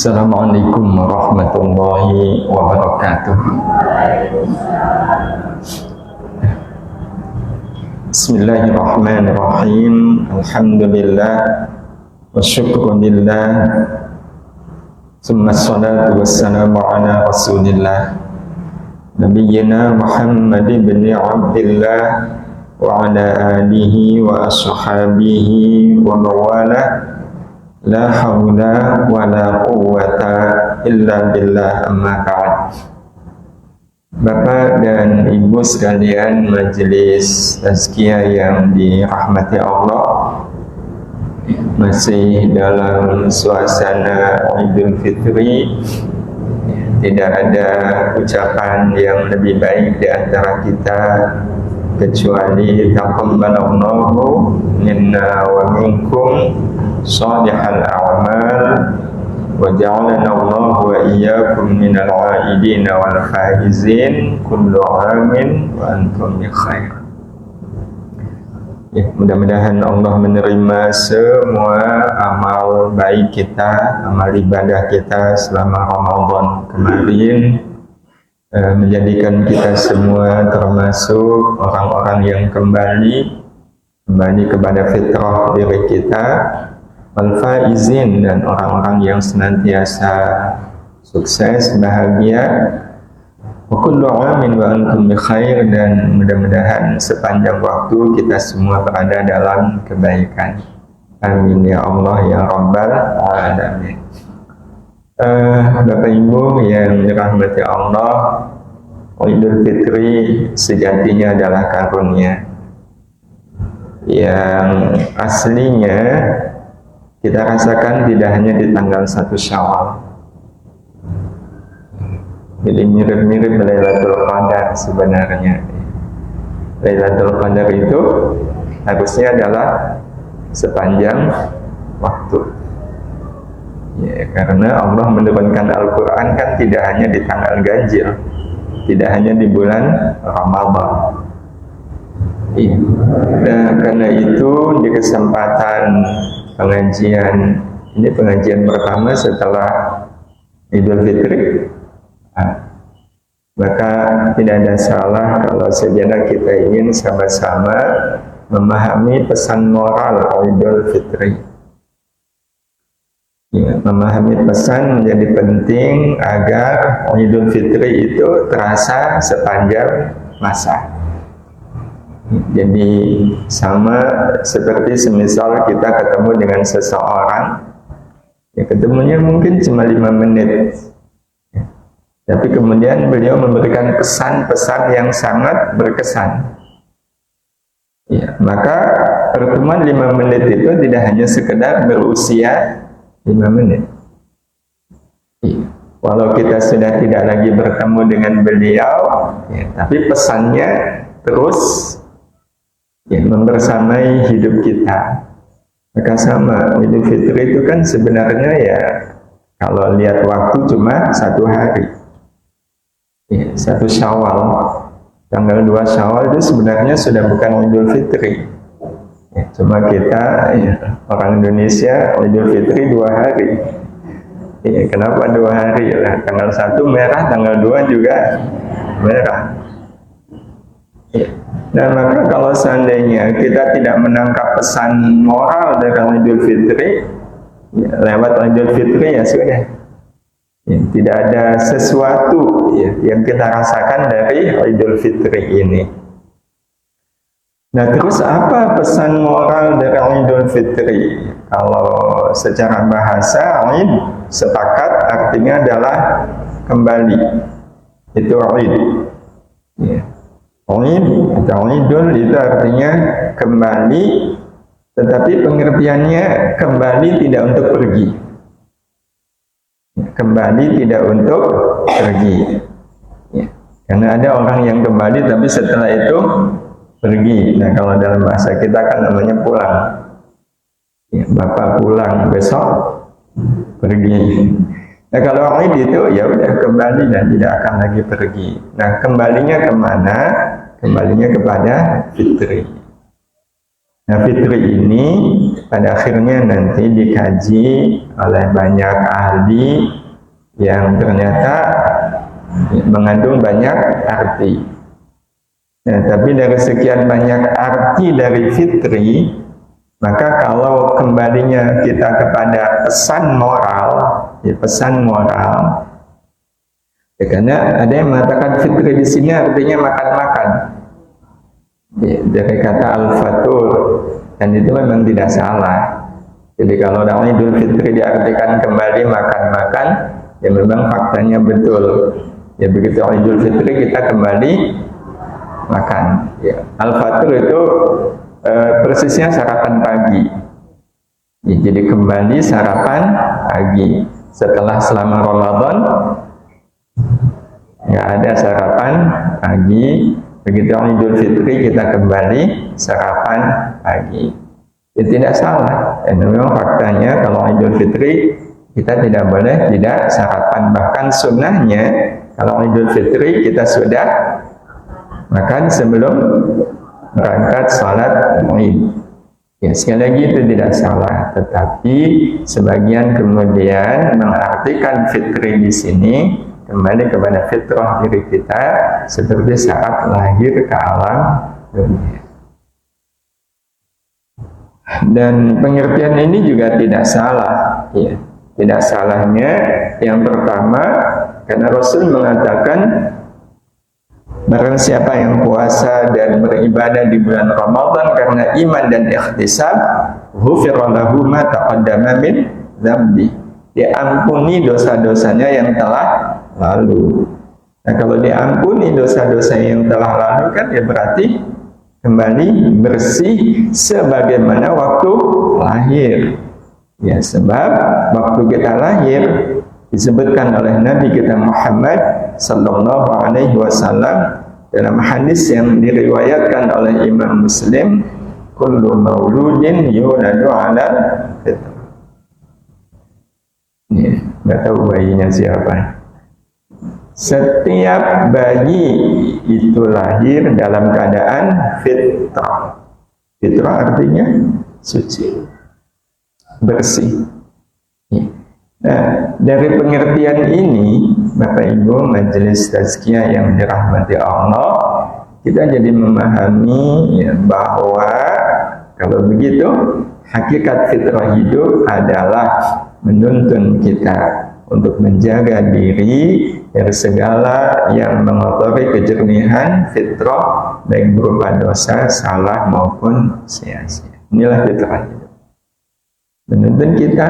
Assalamualaikum warahmatullahi wabarakatuh. Bismillahirrahmanirrahim. Alhamdulillah wa syukrulillah. Tsumma ssalatu wassalamu ala Rasulillah Nabiyyina Muhammad ibn Abdillah wa ala alihi wa ashabihi wa mawalah. La haula wa la quwwata illa billah, amma ba'd. Bapak dan Ibu sekalian majelis tazkiyah yang dirahmati Allah, masih dalam suasana Idul Fitri. Tidak ada ucapan yang lebih baik di antara kita kecuali taqabbalallahu minna wa minkum salihal a'mal wa ja'alana Allah wa iyyakum minal 'aidin wal faizin kullu 'amin wa antum bi khair. Ya, mudah-mudahan Allah menerima semua amal baik kita, amal ibadah kita selama Ramadan kemarin, menjadikan kita semua termasuk orang-orang yang kembali kepada fitrah diri kita, al-faizin, dan orang-orang yang senantiasa sukses, bahagia. Wa kullu 'amin wa antum bi khair, dan mudah-mudahan sepanjang waktu kita semua berada dalam kebaikan. Amin ya Allah ya Rabbal alamin. Bapak Ibu yang dirahmati Allah, Idul Fitri sejatinya adalah karunia yang aslinya kita rasakan tidak hanya di tanggal 1 Syawal. Jadi mirip-mirip Lailatul Qadar sebenarnya. Lailatul Qadar itu harusnya adalah sepanjang waktu. Ya, karena Allah menurunkan Al-Quran kan tidak hanya di tanggal ganjil, tidak hanya di bulan Ramadan. Iya. Nah, karena itu di kesempatan pengajian ini, pengajian pertama setelah Idul Fitri, maka tidak ada salah kalau sejenak kita ingin sama-sama memahami pesan moral Idul Fitri. Ya, memahami pesan menjadi penting agar Idul Fitri itu terasa sepanjang masa. Jadi sama seperti semisal kita ketemu dengan seseorang, ya ketemunya mungkin cuma 5 menit, ya, tapi kemudian beliau memberikan pesan-pesan yang sangat berkesan. Ya, maka pertemuan 5 menit itu tidak hanya sekedar berusia 5 menit. Walau kita sudah tidak lagi bertemu dengan beliau, ya, tapi pesannya terus ya, membersamai hidup kita. Maka sama, Idul Fitri itu kan sebenarnya ya, kalau lihat waktu cuma 1 hari. Ya, 1 Syawal, tanggal 2 Syawal itu sebenarnya sudah bukan Idul Fitri. Ya, cuma kita ya, orang Indonesia Idul Fitri 2 hari. Ya, kenapa 2 hari? Ya, tanggal 1 merah, tanggal 2 juga merah. Ya. Dan maka kalau seandainya kita tidak menangkap pesan moral dari Idul Fitri, ya, lewat Idul Fitri ya sudah. Ya, tidak ada sesuatu ya, yang kita rasakan dari Idul Fitri ini. Nah, terus apa pesan moral dari Idul Fitri? Kalau secara bahasa, Id sepakat artinya adalah kembali. Itu Id. Ya. Id atau Idul itu artinya kembali, tetapi pengertiannya kembali tidak untuk pergi. Kembali tidak untuk pergi. Ya. Karena ada orang yang kembali tapi setelah itu pergi. Nah, kalau dalam bahasa kita kan namanya pulang. Ya, Bapak pulang, besok pergi. Nah, kalau Id itu ya udah kembali dan tidak akan lagi pergi. Nah, kembalinya kemana? Kembalinya kepada Fitri. Nah, fitri ini pada akhirnya nanti dikaji oleh banyak ahli yang ternyata mengandung banyak arti. Nah, tapi dari sekian banyak arti dari fitri, maka kalau kembalinya kita kepada pesan moral, ya, karena ada yang mengatakan fitri di sini artinya makan-makan. Ya, dari kata al-fatur, dan itu memang tidak salah. Jadi kalau dalam Idul Fitri diartikan kembali makan-makan, ya memang faktanya betul. Ya begitu Idul Fitri kita kembali makan. Ya, al-fatur itu persisnya sarapan pagi. Ya, jadi kembali sarapan pagi. Setelah selama Ramadan nggak ada sarapan pagi. Begitu Idul Fitri kita kembali sarapan pagi. Itu tidak salah. Dan memang faktanya kalau Idul Fitri kita tidak boleh tidak sarapan. Bahkan sunnahnya kalau Idul Fitri kita sudah makan sebelum berangkat sholat Id. Ya, sekali lagi itu tidak salah. Tetapi sebagian kemudian mengartikan fitri di sini kembali kepada fitrah diri kita seperti saat lahir ke alam dunia. Dan pengertian ini juga tidak salah. Ya, tidak salahnya yang pertama karena Rasul mengatakan barang siapa yang puasa dan beribadah di bulan Ramadan karena iman dan ikhtisab, ghufira lahu ma taqaddama min dzambi. Diampuni dosa-dosanya yang telah lalu. Nah, kalau diampuni dosa-dosa yang telah lalu kan ya berarti kembali bersih sebagaimana waktu lahir. Ya, sebab waktu kita lahir disebutkan oleh Nabi kita Muhammad sallallahu alaihi wasallam dalam hadis yang diriwayatkan oleh Imam Muslim, kullu mauludin yuladu ala fitrah. Ya, nggak tahu bayinya siapa. Setiap bayi itu lahir dalam keadaan fitrah. Fitrah artinya suci, bersih. Nah, dari pengertian ini, Bapak Ibu Majelis Tazkiyah yang dirahmati Allah, kita jadi memahami ya, bahwa kalau begitu hakikat fitrah hidup adalah menuntun kita untuk menjaga diri dari segala yang mengotori kejernihan fitrah baik berupa dosa, salah maupun sia-sia. Inilah fitrah hidup. Menuntun kita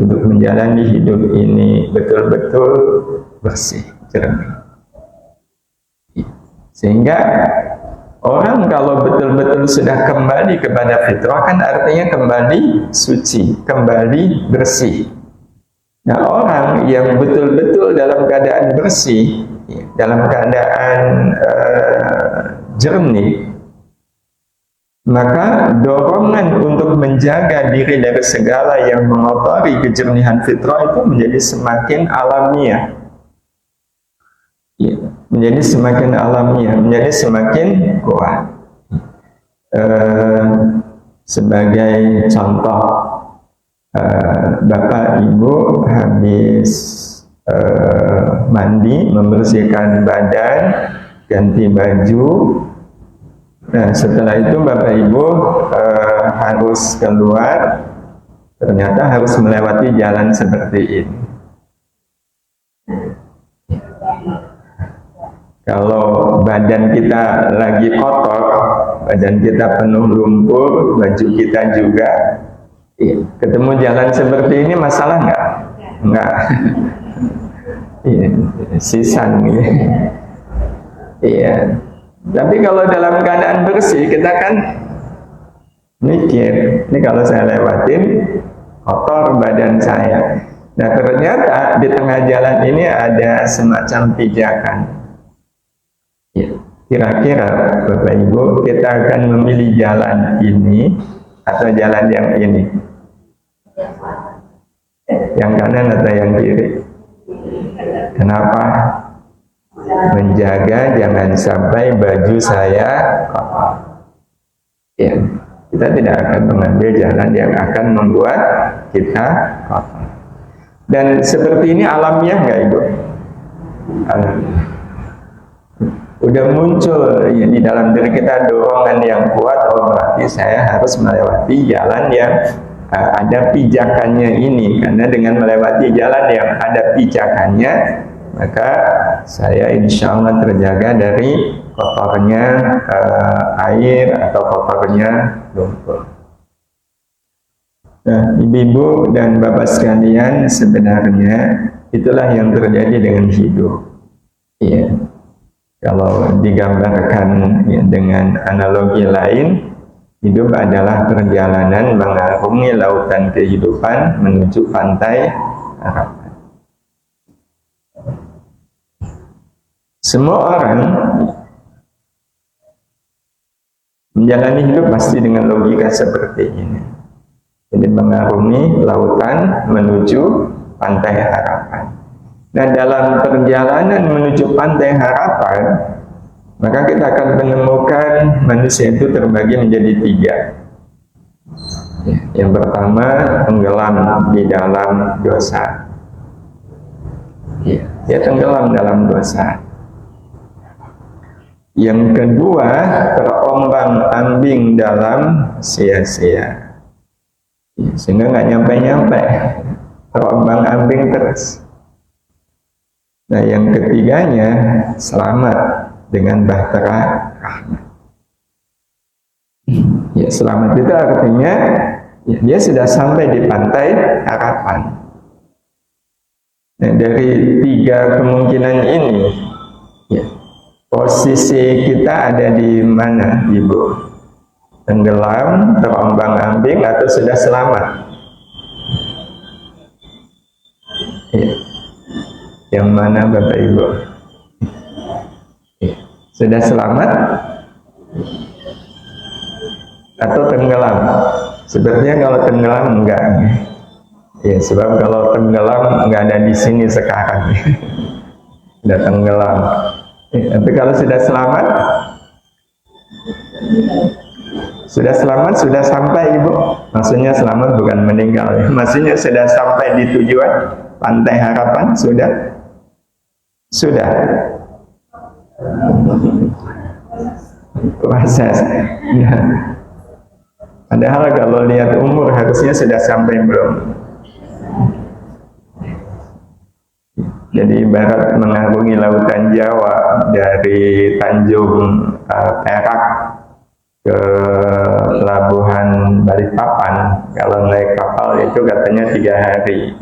untuk menjalani hidup ini betul-betul bersih, jernih. Sehingga orang kalau betul-betul sudah kembali kepada fitrah kan artinya kembali suci, kembali bersih. Nah, orang yang betul-betul dalam keadaan bersih, dalam keadaan jernih, maka dorongan untuk menjaga diri dari segala yang mengotori kejernihan fitrah itu menjadi semakin alamiah. Ya, menjadi semakin alamiah, menjadi semakin kuat. Sebagai contoh, Bapak Ibu habis mandi, membersihkan badan, ganti baju. Nah, setelah itu Bapak Ibu harus keluar, ternyata harus melewati jalan seperti ini. Kalau badan kita lagi kotor, badan kita penuh lumpur, baju kita juga, ketemu jalan seperti ini masalah nggak? Nggak. Sisan gitu. Iya. Tapi kalau dalam keadaan bersih, kita kan mikir, ini kalau saya lewatin kotor badan saya. Nah, ternyata di tengah jalan ini ada semacam pijakan. Ya, kira-kira Bapak Ibu kita akan memilih jalan ini atau jalan yang ini? Yang kanan atau yang kiri? Kenapa? Menjaga jangan sampai baju saya kotor. Ya, kita tidak akan mengambil jalan yang akan membuat kita kotor. Dan seperti ini alamiah nggak Ibu? Alamiah. Udah muncul ya, di dalam diri kita dorongan yang kuat, oh berarti saya harus melewati jalan yang ada pijakannya ini. Karena dengan melewati jalan yang ada pijakannya, maka saya insya Allah terjaga dari kotornya air atau kotornya lumpur. Nah, ibu-ibu dan bapak sekalian, sebenarnya itulah yang terjadi dengan hidup. Iya. Kalau digambarkan ya, dengan analogi lain, hidup adalah perjalanan mengarungi lautan kehidupan menuju pantai harapan. Semua orang menjalani hidup pasti dengan logika seperti ini. Jadi mengarungi lautan menuju pantai harapan. Nah, dalam perjalanan menuju pantai harapan, maka kita akan menemukan manusia itu terbagi menjadi 3. Yang pertama, tenggelam di dalam dosa. Dia tenggelam dalam dosa. Yang kedua, terombang-ambing dalam sia-sia. Sehingga nggak nyampe-nyampe, terombang-ambing terus. Nah, yang ketiganya, selamat dengan bahtera rahmat. Ya, selamat itu artinya ya, dia sudah sampai di pantai harapan. Nah, dari 3 kemungkinan ini, ya, posisi kita ada di mana, Ibu? Tenggelam, terombang-ambing, atau sudah selamat? Ya. Yang mana Bapak Ibu? Ya. Sudah selamat? Atau tenggelam? Sebenarnya kalau tenggelam enggak. Ya, sebab kalau tenggelam enggak ada di sini sekarang. Sudah tenggelam. Ya, tapi kalau sudah selamat? Sudah selamat, sudah sampai Ibu. Maksudnya selamat bukan meninggal ya. Maksudnya sudah sampai di tujuan pantai harapan, sudah. Proses. Ya. Padahal kalau lihat umur harusnya sudah sampai belum. Jadi ibarat mengarungi lautan Jawa dari Tanjung Perak ke Pelabuhan Balikpapan, kalau naik kapal itu katanya 3 hari.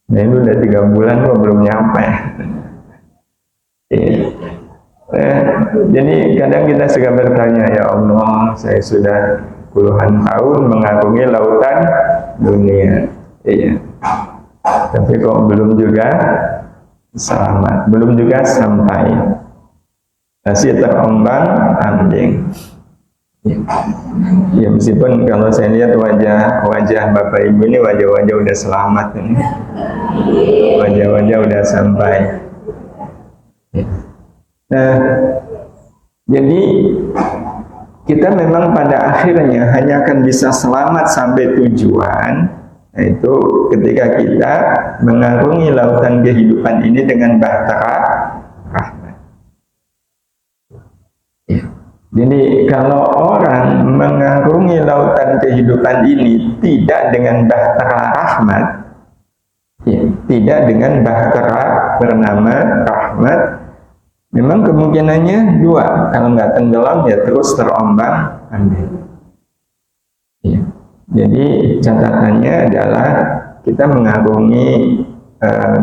Nah, itu udah 3 bulan kok belum nyampe. Jadi kadang kita suka bertanya, ya Allah, saya sudah puluhan tahun mengarungi lautan dunia. Iya. Tapi kok belum juga selamat, belum juga sampai. Masih terombang-ambing. Ya, meskipun kalau saya lihat wajah Bapak Ibu ini wajah-wajah udah selamat ini. Wajah-wajah udah sampai. Nah, jadi kita memang pada akhirnya hanya akan bisa selamat sampai tujuan, yaitu ketika kita mengarungi lautan kehidupan ini dengan bahtera rahmat. Jadi kalau orang mengarungi lautan kehidupan ini tidak dengan bahtera rahmat, ya, tidak dengan bahtera bernama rahmat, memang kemungkinannya 2. Kalau nggak tenggelam ya terus terombang-ambing. Ya. Jadi catatannya adalah kita mengarungi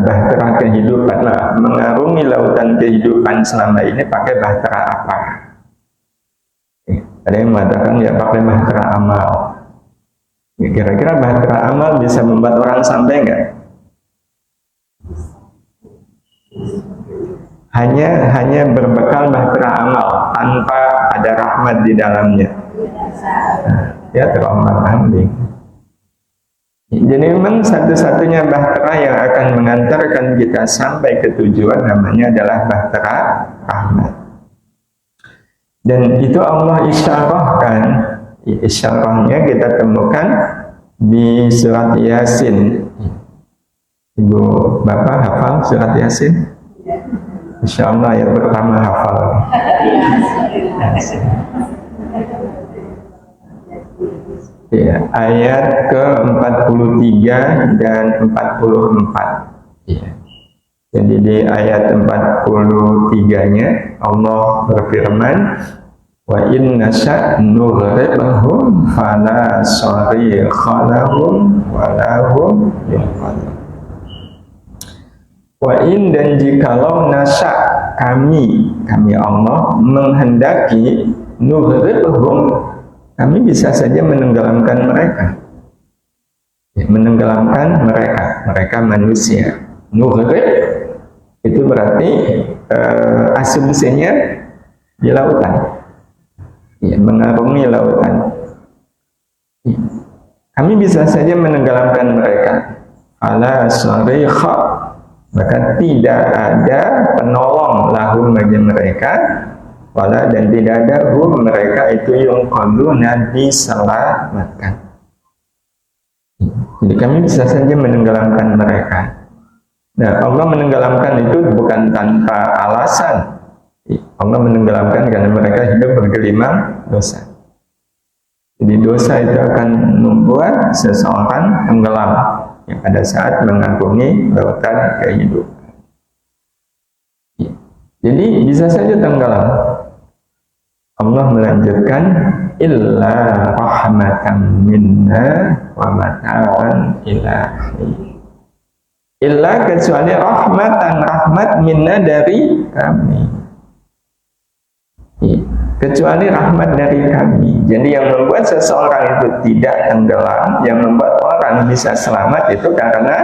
bahtera kehidupan lah, mengarungi lautan kehidupan selama ini pakai bahtera apa? Ada yang mengatakan ya pakai bahtera amal. Ya, kira-kira bahtera amal bisa membuat orang sampai nggak? Hanya berbekal bahtera amal tanpa ada rahmat di dalamnya. Nah, ya terombang-ambing. Jadi memang satu-satunya bahtera yang akan mengantarkan kita sampai ke tujuan namanya adalah bahtera rahmat. Dan itu Allah isyarahkan Isyarahnya kita temukan di surat Yasin. Ibu Bapak hafal surat Yasin? Insya Allah yang pertama hafal. Ya, ayat ke-43 dan 44. Ya. Jadi di ayat 43-nya Allah berfirman, wa in nasha nughriqhum fala sarikha lahum wa lahum yunqadun. Wa in, dan jikalau nasha kami Allah menghendaki, nughriqhum, kami bisa saja menenggelamkan mereka. Ya, menenggelamkan mereka manusia. Nughriq itu berarti asumsinya di lautan. Ya, mengarungi lautan. Ya. Kami bisa saja menenggelamkan mereka. Ala sarikha, maka tidak ada penolong lahum bagi mereka, wala, dan tidak ada hum, mereka itu yang qaduna diselamatkan. Jadi kami bisa saja menenggelamkan mereka. Nah, Allah menenggelamkan itu bukan tanpa alasan. Allah menenggelamkan karena mereka hidup bergelimang dosa. Jadi dosa itu akan membuat seseorang tenggelam ya, pada saat mengarungi lautan kehidupan. Jadi bisa saja tenggelam. Allah melanjutkan, illa rahmatan minna wa mata'an ilahi. Illa, kecuali rahmat minna, dari kami. Kecuali rahmat dari kami. Jadi yang membuat seseorang itu tidak tenggelam, yang membuat orang bisa selamat itu karena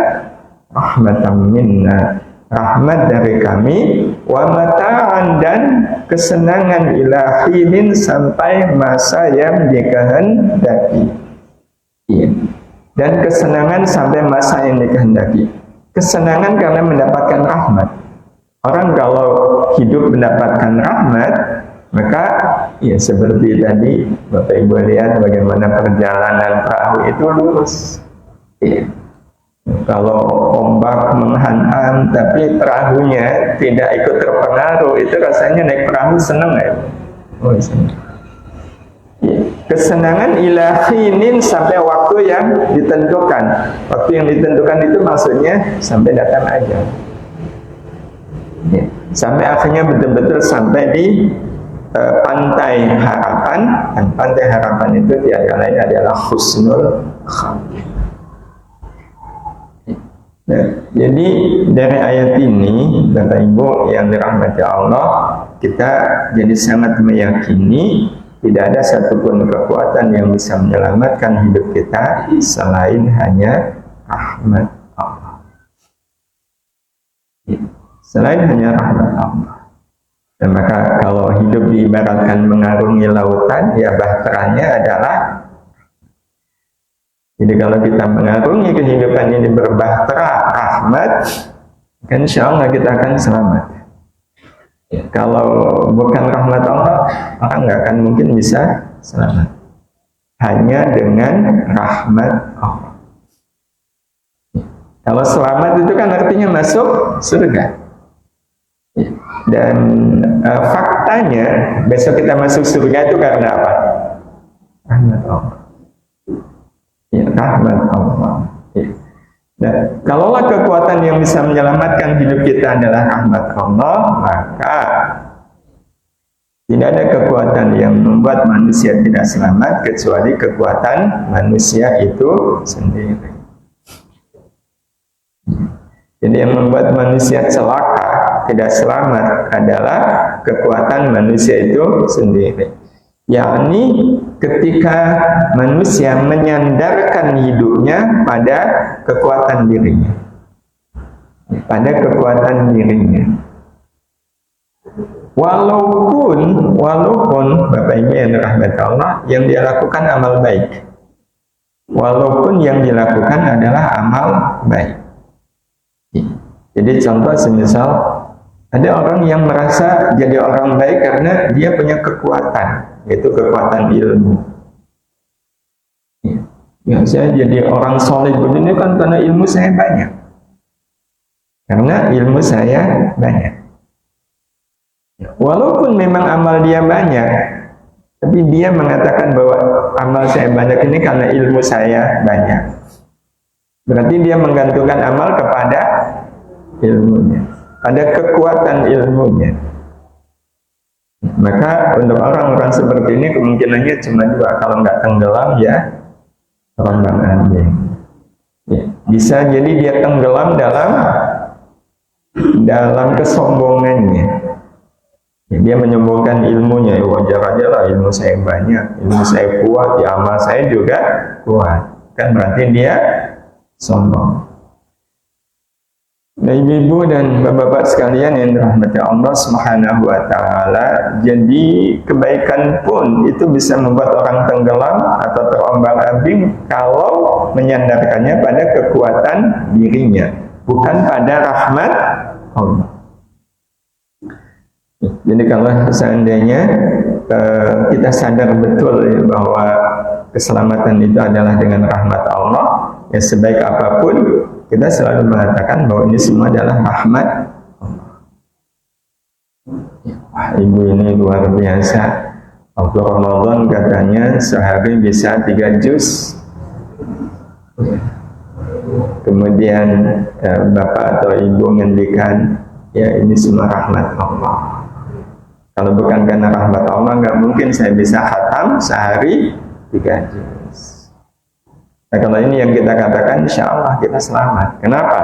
rahmatan minna, rahmat dari kami, wa mata'an, dan kesenangan ilahinin sampai masa yang dikehendaki. Dan kesenangan sampai masa yang dikehendaki. Kesenangan karena mendapatkan rahmat. Orang kalau hidup mendapatkan rahmat, maka ya seperti tadi Bapak Ibu lihat bagaimana perjalanan perahu itu lurus. Ya. Kalau ombak menghantam tapi perahunya tidak ikut terpengaruh, itu rasanya naik perahu senang ya? Oh, senang. Ya. Kesenangan ilahinin sampai waktu yang ditentukan. Waktu yang ditentukan itu maksudnya sampai datang ajal. Ya. Sampai akhirnya betul-betul sampai di pantai harapan, dan pantai harapan itu tiada lain adalah husnul khatimah. Nah, jadi dari ayat ini, Bapak Ibu yang dirahmati Allah, kita jadi sangat meyakini tidak ada satupun kekuatan yang bisa menyelamatkan hidup kita selain hanya rahmat Allah. Selain hanya rahmat Allah. Dan maka kalau hidup diibaratkan mengarungi lautan, ya bahteranya adalah, jadi kalau kita mengarungi kehidupan ini berbahtera rahmat, kan insya Allah kita akan selamat. Ya, kalau bukan rahmat Allah, orang nggak akan mungkin bisa selamat. Hanya dengan rahmat Allah. Ya, kalau selamat itu kan artinya masuk surga. Ya, dan faktanya besok kita masuk surga itu karena apa? Rahmat Allah. Ya, rahmat Allah. Ya. Nah, kalaulah kekuatan yang bisa menyelamatkan hidup kita adalah rahmat Allah, maka tidak ada kekuatan yang membuat manusia tidak selamat kecuali kekuatan manusia itu sendiri. Jadi yang membuat manusia celaka, tidak selamat adalah kekuatan manusia itu sendiri. Yakni ketika manusia menyandarkan hidupnya pada kekuatan dirinya, pada kekuatan dirinya. Walaupun Bapak Ibu yang dirahmati Allah, yang dia lakukan amal baik, walaupun yang dilakukan adalah amal baik. Jadi contoh semisal ada orang yang merasa jadi orang baik karena dia punya kekuatan, yaitu kekuatan ilmu. Ya, saya jadi orang soleh begini kan karena ilmu saya banyak. Karena ilmu saya banyak. Walaupun memang amal dia banyak, tapi dia mengatakan bahwa amal saya banyak ini karena ilmu saya banyak. Berarti dia menggantungkan amal kepada ilmunya, pada kekuatan ilmunya. Maka untuk orang-orang seperti ini kemungkinannya cuma dua, kalau nggak tenggelam ya terombang-ambing. Ya, bisa jadi dia tenggelam dalam kesombongannya. Ya, dia menyombongkan ilmunya, ya wajar aja lah, ilmu saya banyak, ilmu saya kuat, ya amal saya juga kuat. Kan berarti dia sombong. Nah, ibu-ibu dan bapak-bapak sekalian yang dirahmati Allah Subhanahu wa taala, jadi kebaikan pun itu bisa membuat orang tenggelam atau terombang-ambing kalau menyandarkannya pada kekuatan dirinya, bukan pada rahmat Allah. Jadi kalau seandainya kita sadar betul ya, bahwa keselamatan itu adalah dengan rahmat Allah, ya sebaik apapun kita selalu mengatakan bahwa ini semua adalah rahmat Allah. Wah, ibu ini luar biasa. Waktu Ramadan katanya sehari bisa 3 juz. Kemudian bapak atau ibu ngendikan, ya ini semua rahmat Allah. Kalau bukan karena rahmat Allah, nggak mungkin saya bisa khatam sehari 3 juz. Nah, kalau ini yang kita katakan, insya Allah kita selamat. Kenapa?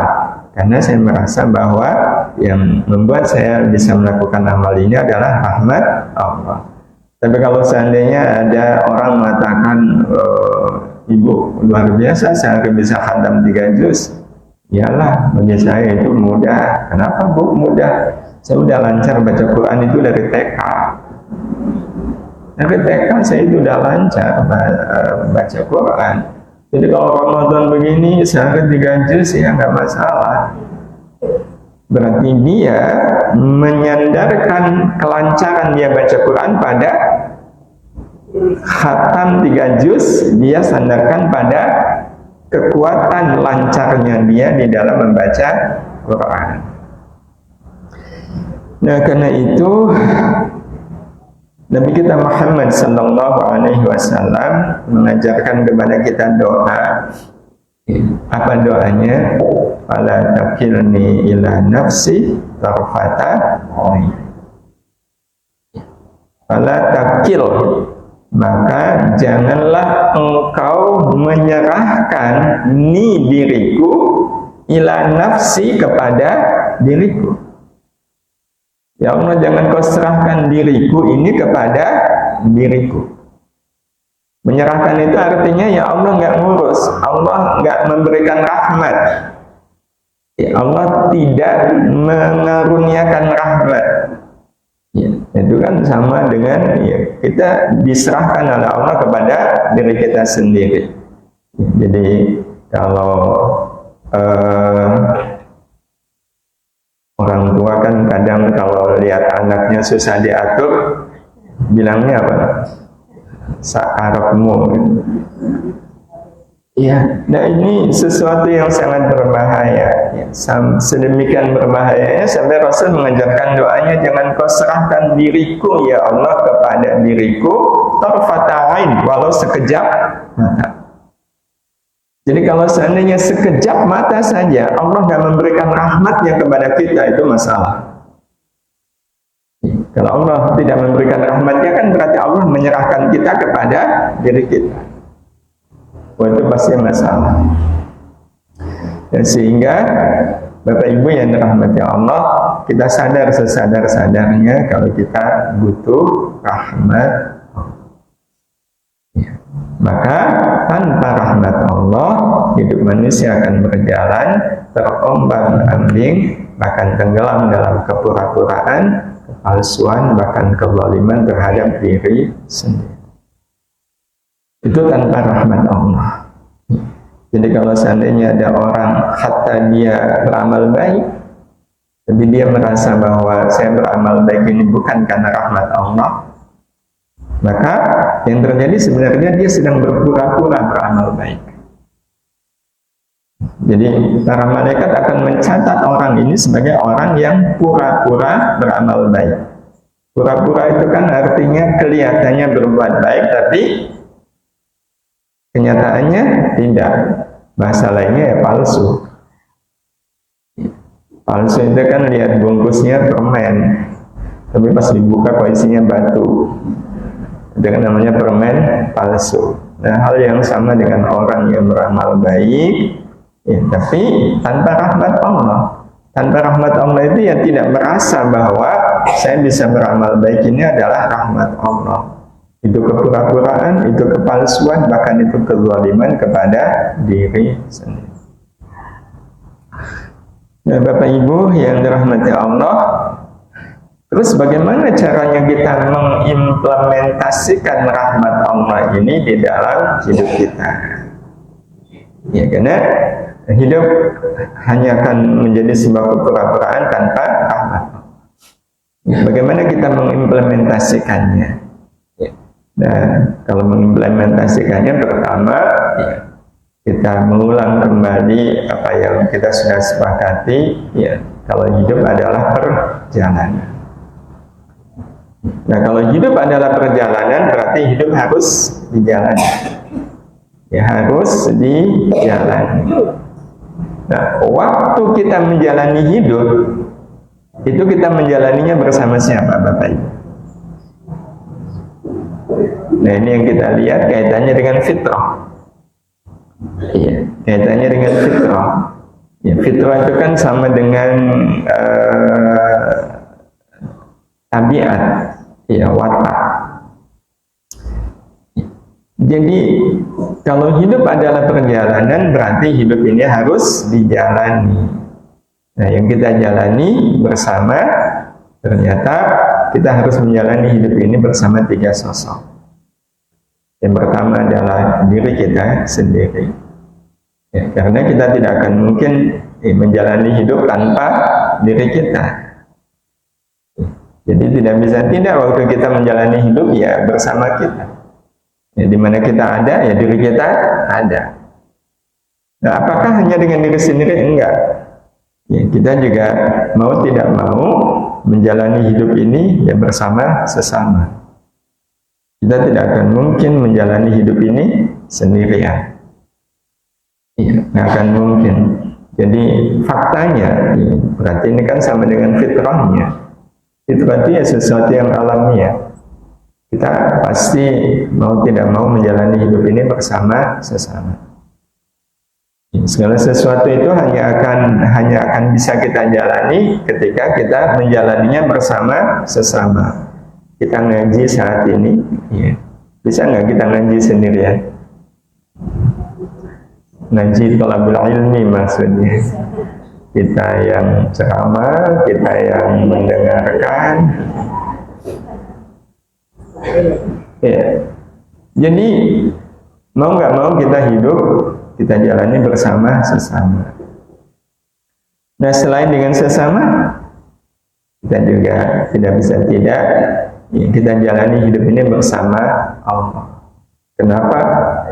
Karena saya merasa bahwa yang membuat saya bisa melakukan amal ini adalah rahmat Allah. Tapi kalau seandainya ada orang mengatakan, ibu luar biasa, sehari bisa khatam 3 juz, iyalah, bagi saya itu mudah. Kenapa bu mudah? Saya udah lancar baca Quran itu dari TK. Dari TK saya itu udah lancar baca Quran. Jadi kalau Ramadan begini sehari 3 juz ya nggak masalah. Berarti dia menyandarkan kelancaran dia baca Quran pada khatam 3 juz, dia sandarkan pada kekuatan lancarnya dia di dalam membaca Quran. Nah, karena itu Nabi kita Muhammad sallallahu alaihi wasallam mengajarkan kepada kita doa. Apa doanya? Fala takilni ila nafsi tarfata ain. Fala takil, maka janganlah engkau menyerahkan diriku ila nafsi kepada diriku. Ya Allah, jangan kau serahkan diriku ini kepada diriku. Menyerahkan itu artinya ya Allah nggak ngurus, Allah nggak memberikan rahmat, ya Allah tidak mengaruniakan rahmat. Ya, itu kan sama dengan ya, kita diserahkan oleh Allah kepada diri kita sendiri. Ya, jadi kalau orang tua kan kadang kalau lihat anaknya susah diatur, bilangnya apa? Sa'arabmu. Ya, nah ini sesuatu yang sangat berbahaya. Ya, sedemikian berbahayanya sampai Rasul mengajarkan doanya, jangan kau serahkan diriku ya Allah kepada diriku tarfata ain, walau sekejap mata. Jadi kalau seandainya sekejap mata saja Allah nggak memberikan rahmatnya kepada kita, itu masalah. Kalau Allah tidak memberikan rahmatnya kan berarti Allah menyerahkan kita kepada diri kita. Wah, itu pasti masalah. Dan sehingga Bapak Ibu yang dirahmati Allah, kita sadar sesadar-sadarnya kalau kita butuh rahmat. Maka tanpa rahmat Allah, hidup manusia akan berjalan terombang-ambing, bahkan tenggelam dalam kepura-puraan, kepalsuan, bahkan kezaliman terhadap diri sendiri. Itu tanpa rahmat Allah. Jadi kalau seandainya ada orang hatta dia beramal baik, tapi dia merasa bahwa saya beramal baik ini bukan karena rahmat Allah, maka yang terjadi sebenarnya dia sedang berpura-pura beramal baik. Jadi para malaikat akan mencatat orang ini sebagai orang yang pura-pura beramal baik. Pura-pura itu kan artinya kelihatannya berbuat baik, tapi kenyataannya tidak. Bahasa lainnya ya palsu. Palsu itu kan lihat bungkusnya permen, tapi pas dibuka kok isinya batu. Itu kan namanya permen palsu. Nah, hal yang sama dengan orang yang beramal baik, ya, tapi tanpa rahmat Allah. Tanpa rahmat Allah itu ya tidak merasa bahwa saya bisa beramal baik ini adalah rahmat Allah. Itu kepura-puraan, itu kepalsuan, bahkan itu kezaliman kepada diri sendiri. Nah, Bapak Ibu yang dirahmati Allah, terus bagaimana caranya kita mengimplementasikan rahmat Allah ini di dalam hidup kita? Ya, karena hidup hanya akan menjadi sebuah kepura-puraan tanpa rahmat. Ya, bagaimana kita mengimplementasikannya? Nah, kalau mengimplementasikannya pertama, ya, kita mengulang kembali apa yang kita sudah sepakati, ya, kalau hidup adalah perjalanan. Nah, kalau hidup adalah perjalanan, berarti hidup harus dijalani. Ya, harus dijalani. Nah, waktu kita menjalani hidup, itu kita menjalaninya bersama siapa, Bapak Ibu? Nah, ini yang kita lihat kaitannya dengan fitrah. Iya, kaitannya dengan fitrah. Ya, fitrah itu kan sama dengan tabiat, ya, watak. Jadi kalau hidup adalah perjalanan, berarti hidup ini harus dijalani. Nah, yang kita jalani bersama, ternyata kita harus menjalani hidup ini bersama 3 sosok. Yang pertama adalah diri kita sendiri. Ya, karena kita tidak akan mungkin menjalani hidup tanpa diri kita. Jadi tidak bisa tidak waktu kita menjalani hidup ya bersama kita. Ya, di mana kita ada, ya diri kita ada. Nah, apakah hanya dengan diri sendiri? Enggak. Ya, kita juga mau tidak mau menjalani hidup ini ya bersama sesama. Kita tidak akan mungkin menjalani hidup ini sendirian. Iya, nggak akan mungkin. Jadi faktanya, ya, berarti ini kan sama dengan fitrahnya. Itu berarti ya sesuatu yang alamiah. Kita pasti mau tidak mau menjalani hidup ini bersama sesama. Ya, segala sesuatu itu hanya akan bisa kita jalani ketika kita menjalaninya bersama sesama. Kita ngaji saat ini, ya, bisa nggak kita ngaji sendirian? Ngaji thalabul ilmi maksudnya. Kita yang ceramah, kita yang mendengarkan. Ya. Jadi mau nggak mau kita hidup, kita jalani bersama sesama. Nah, selain dengan sesama, kita juga tidak bisa tidak. Ya, kita jalani hidup ini bersama Allah. Kenapa?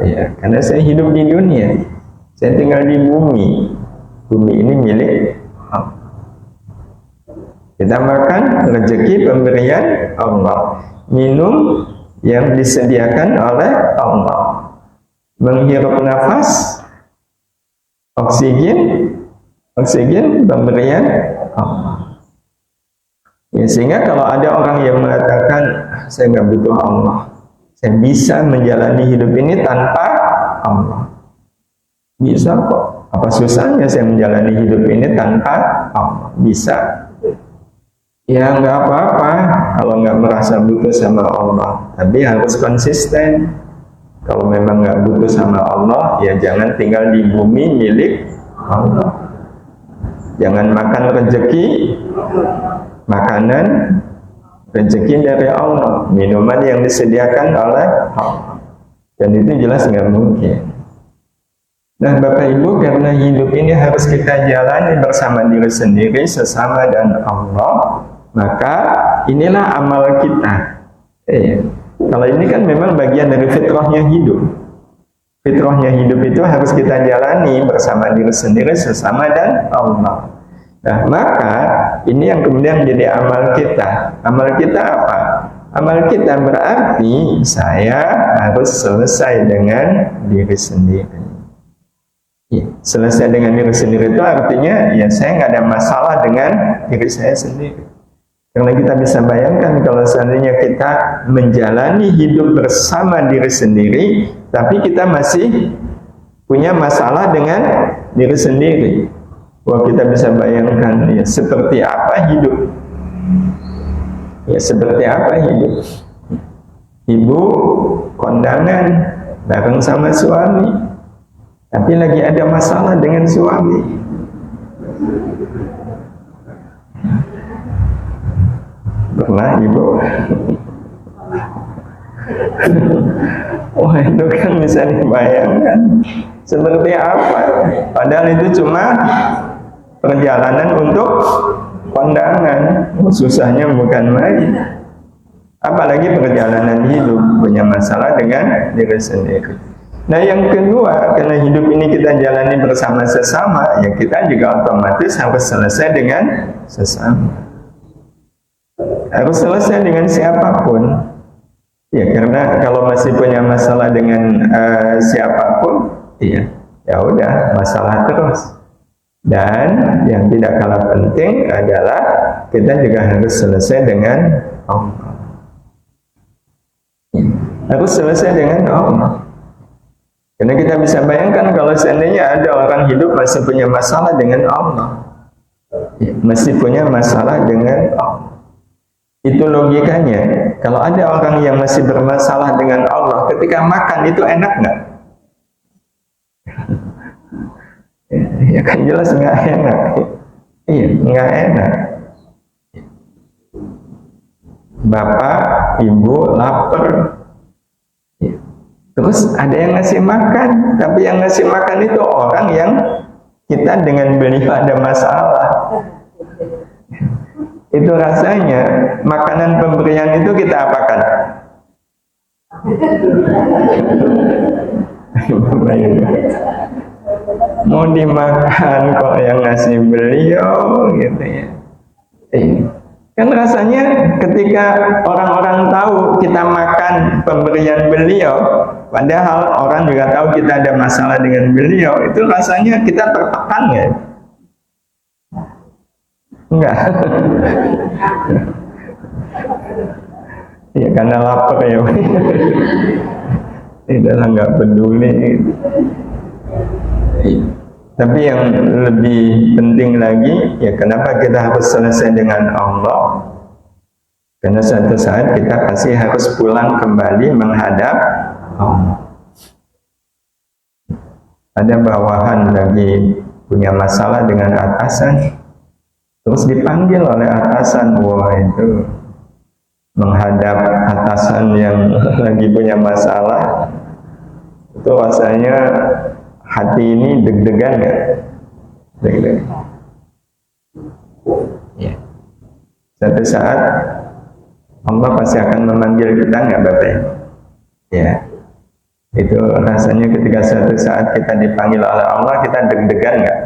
Ya, karena saya hidup di dunia. Saya tinggal di bumi. Bumi ini milik Allah. Kita makan rezeki pemberian Allah. Minum yang disediakan oleh Allah. Menghirup nafas, oksigen pemberian Allah. Ya, sehingga kalau ada orang yang mengatakan saya nggak butuh Allah, saya bisa menjalani hidup ini tanpa Allah. Bisa kok. Apa susahnya saya menjalani hidup ini tanpa Allah? Bisa. Ya nggak apa-apa kalau nggak merasa butuh sama Allah, tapi harus konsisten. Kalau memang nggak butuh sama Allah, ya jangan tinggal di bumi milik Allah. Jangan makan rezeki, makanan rezeki dari Allah, minuman yang disediakan oleh Allah, dan itu jelas nggak mungkin. Nah, Bapak Ibu, karena hidup ini harus kita jalani bersama diri sendiri, sesama dan Allah, maka inilah amal kita. Kalau ini kan memang bagian dari fitrahnya hidup. Fitrahnya hidup itu harus kita jalani bersama diri sendiri, sesama, dan Allah. Nah, maka ini yang kemudian menjadi amal kita. Amal kita apa? Amal kita berarti saya harus selesai dengan diri sendiri. Ya, selesai dengan diri sendiri itu artinya ya saya nggak ada masalah dengan diri saya sendiri. Karena kita bisa bayangkan kalau seandainya kita menjalani hidup bersama diri sendiri, tapi kita masih punya masalah dengan diri sendiri. Wah, kita bisa bayangkan ya seperti apa hidup. Ya seperti apa hidup. Ibu kondangan bareng sama suami, tapi lagi ada masalah dengan suami. Pernah ibu? Wah, itu kan bisa dibayangkan seperti apa. Padahal itu cuma perjalanan untuk kondangan. Susahnya bukan main. Apalagi perjalanan hidup, punya masalah dengan diri sendiri. Nah, yang kedua, karena hidup ini kita jalani bersama sesama, ya kita juga otomatis harus selesai dengan sesama. Harus selesai dengan siapapun. Ya, karena kalau masih punya masalah dengan siapapun, ya udah masalah terus. Dan yang tidak kalah penting adalah kita juga harus selesai dengan Allah. Harus selesai dengan Allah. Karena kita bisa bayangkan kalau seandainya ada orang hidup masih punya masalah dengan Allah, masih punya masalah dengan Allah. Itu logikanya, kalau ada orang yang masih bermasalah dengan Allah, ketika makan itu enak nggak? Ya kan jelas nggak enak. Iya, nggak enak. Bapak, ibu lapar, terus ada yang ngasih makan, tapi yang ngasih makan itu orang yang kita dengan beliau ada masalah. Itu rasanya makanan pemberian itu kita apakan? Mau dimakan kok yang ngasih beliau gitu ya. Kan rasanya ketika orang-orang tahu kita makan pemberian beliau, padahal orang juga tahu kita ada masalah dengan beliau, itu rasanya kita tertekan ya? Enggak. Ya karena lapar ya. Itulah nggak peduli. Tapi yang lebih penting lagi, ya kenapa kita harus selesai dengan Allah? Karena suatu saat kita pasti harus pulang kembali menghadap Allah. Ada bawahan lagi punya masalah dengan atasan, terus dipanggil oleh atasan. Wah, itu menghadap atasan yang lagi punya masalah, itu rasanya hati ini deg-degan ya? Deg-degan. Ya. Suatu saat Allah pasti akan memanggil kita nggak Bapak? Ya. Itu rasanya ketika suatu saat kita dipanggil oleh Allah, kita deg-degan nggak?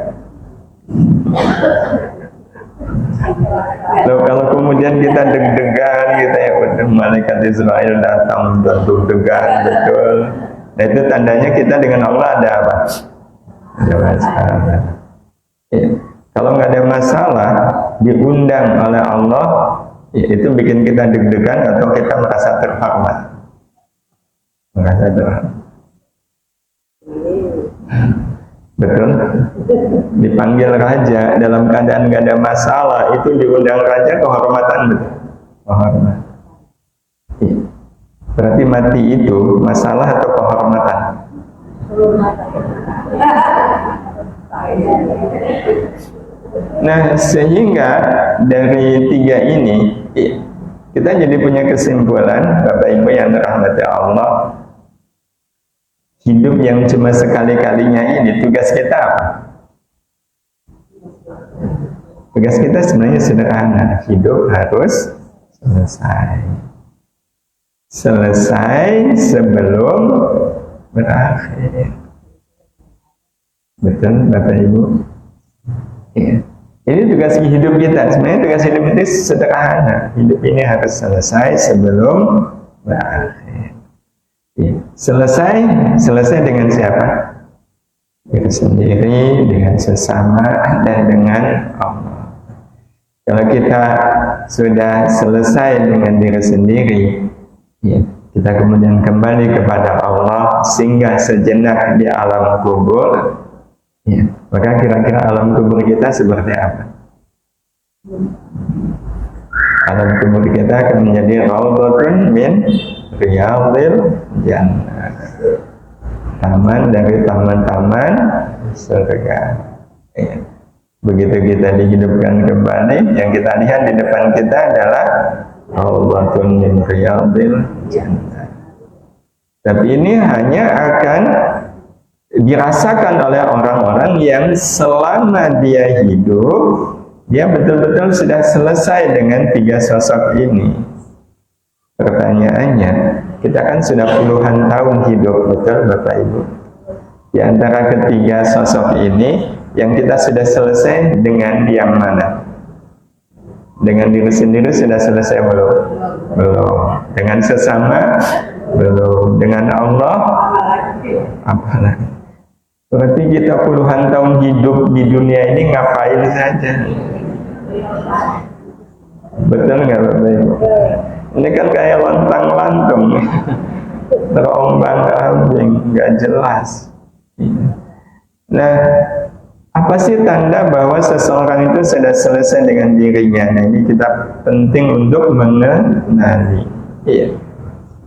Loh, kalau kemudian kita deg-degan, kita ya udah malaikat Israel datang deg-degan betul. Nah, itu tandanya kita dengan Allah ada apa? Ada masalah. Ya. Kalau nggak ada masalah, diundang oleh Allah, ya, itu bikin kita deg-degan atau kita merasa terhormat? Merasa terhormat. Betul? Dipanggil raja dalam keadaan nggak ada masalah, itu diundang raja, kehormatan betul? Kehormatan. Ya. Berarti mati itu masalah atau kehormatan? Nah, sehingga dari tiga ini kita jadi punya kesimpulan, Bapak Ibu yang dirahmati Allah, hidup yang cuma sekali-kalinya ini, tugas kita apa? Tugas kita sebenarnya sederhana, hidup harus selesai sebelum berakhir. Betul Bapak Ibu? Ya. Ini tugas hidup kita. Sebenarnya tugas hidup itu sederhana. Hidup ini harus selesai sebelum berakhir. Ya. Selesai dengan siapa? Diri sendiri, dengan sesama, dan dengan Allah. Kalau kita sudah selesai dengan diri sendiri, ya, kita kemudian kembali kepada Allah, singgah sejenak di alam kubur, ya, maka kira-kira alam kubur kita seperti apa? Alam kubur kita akan menjadi raudhatun min riyadhil jannah, taman dari taman-taman surga. Ya. Begitu kita dihidupkan kembali, yang kita lihat di depan kita adalah raudhatun min riyadhil jannah. Tapi ini hanya akan dirasakan oleh orang-orang yang selama dia hidup, dia betul-betul sudah selesai dengan tiga sosok ini. Pertanyaannya, kita kan sudah puluhan tahun hidup, betul Bapak Ibu? Di antara ketiga sosok ini, yang kita sudah selesai dengan yang mana? Dengan diri sendiri sudah selesai belum? Belum. Dengan sesama? Belum. Dengan Allah? Apalagi? Berarti kita puluhan tahun hidup di dunia ini ngapain saja? Betul nggak Bapak Ibu? Ini kan kayak lontang-lantung, terombang-ambing, nggak jelas. Nah, apa sih tanda bahwa seseorang itu sudah selesai dengan dirinya? Nah, ini kita penting untuk mengenali. Iya.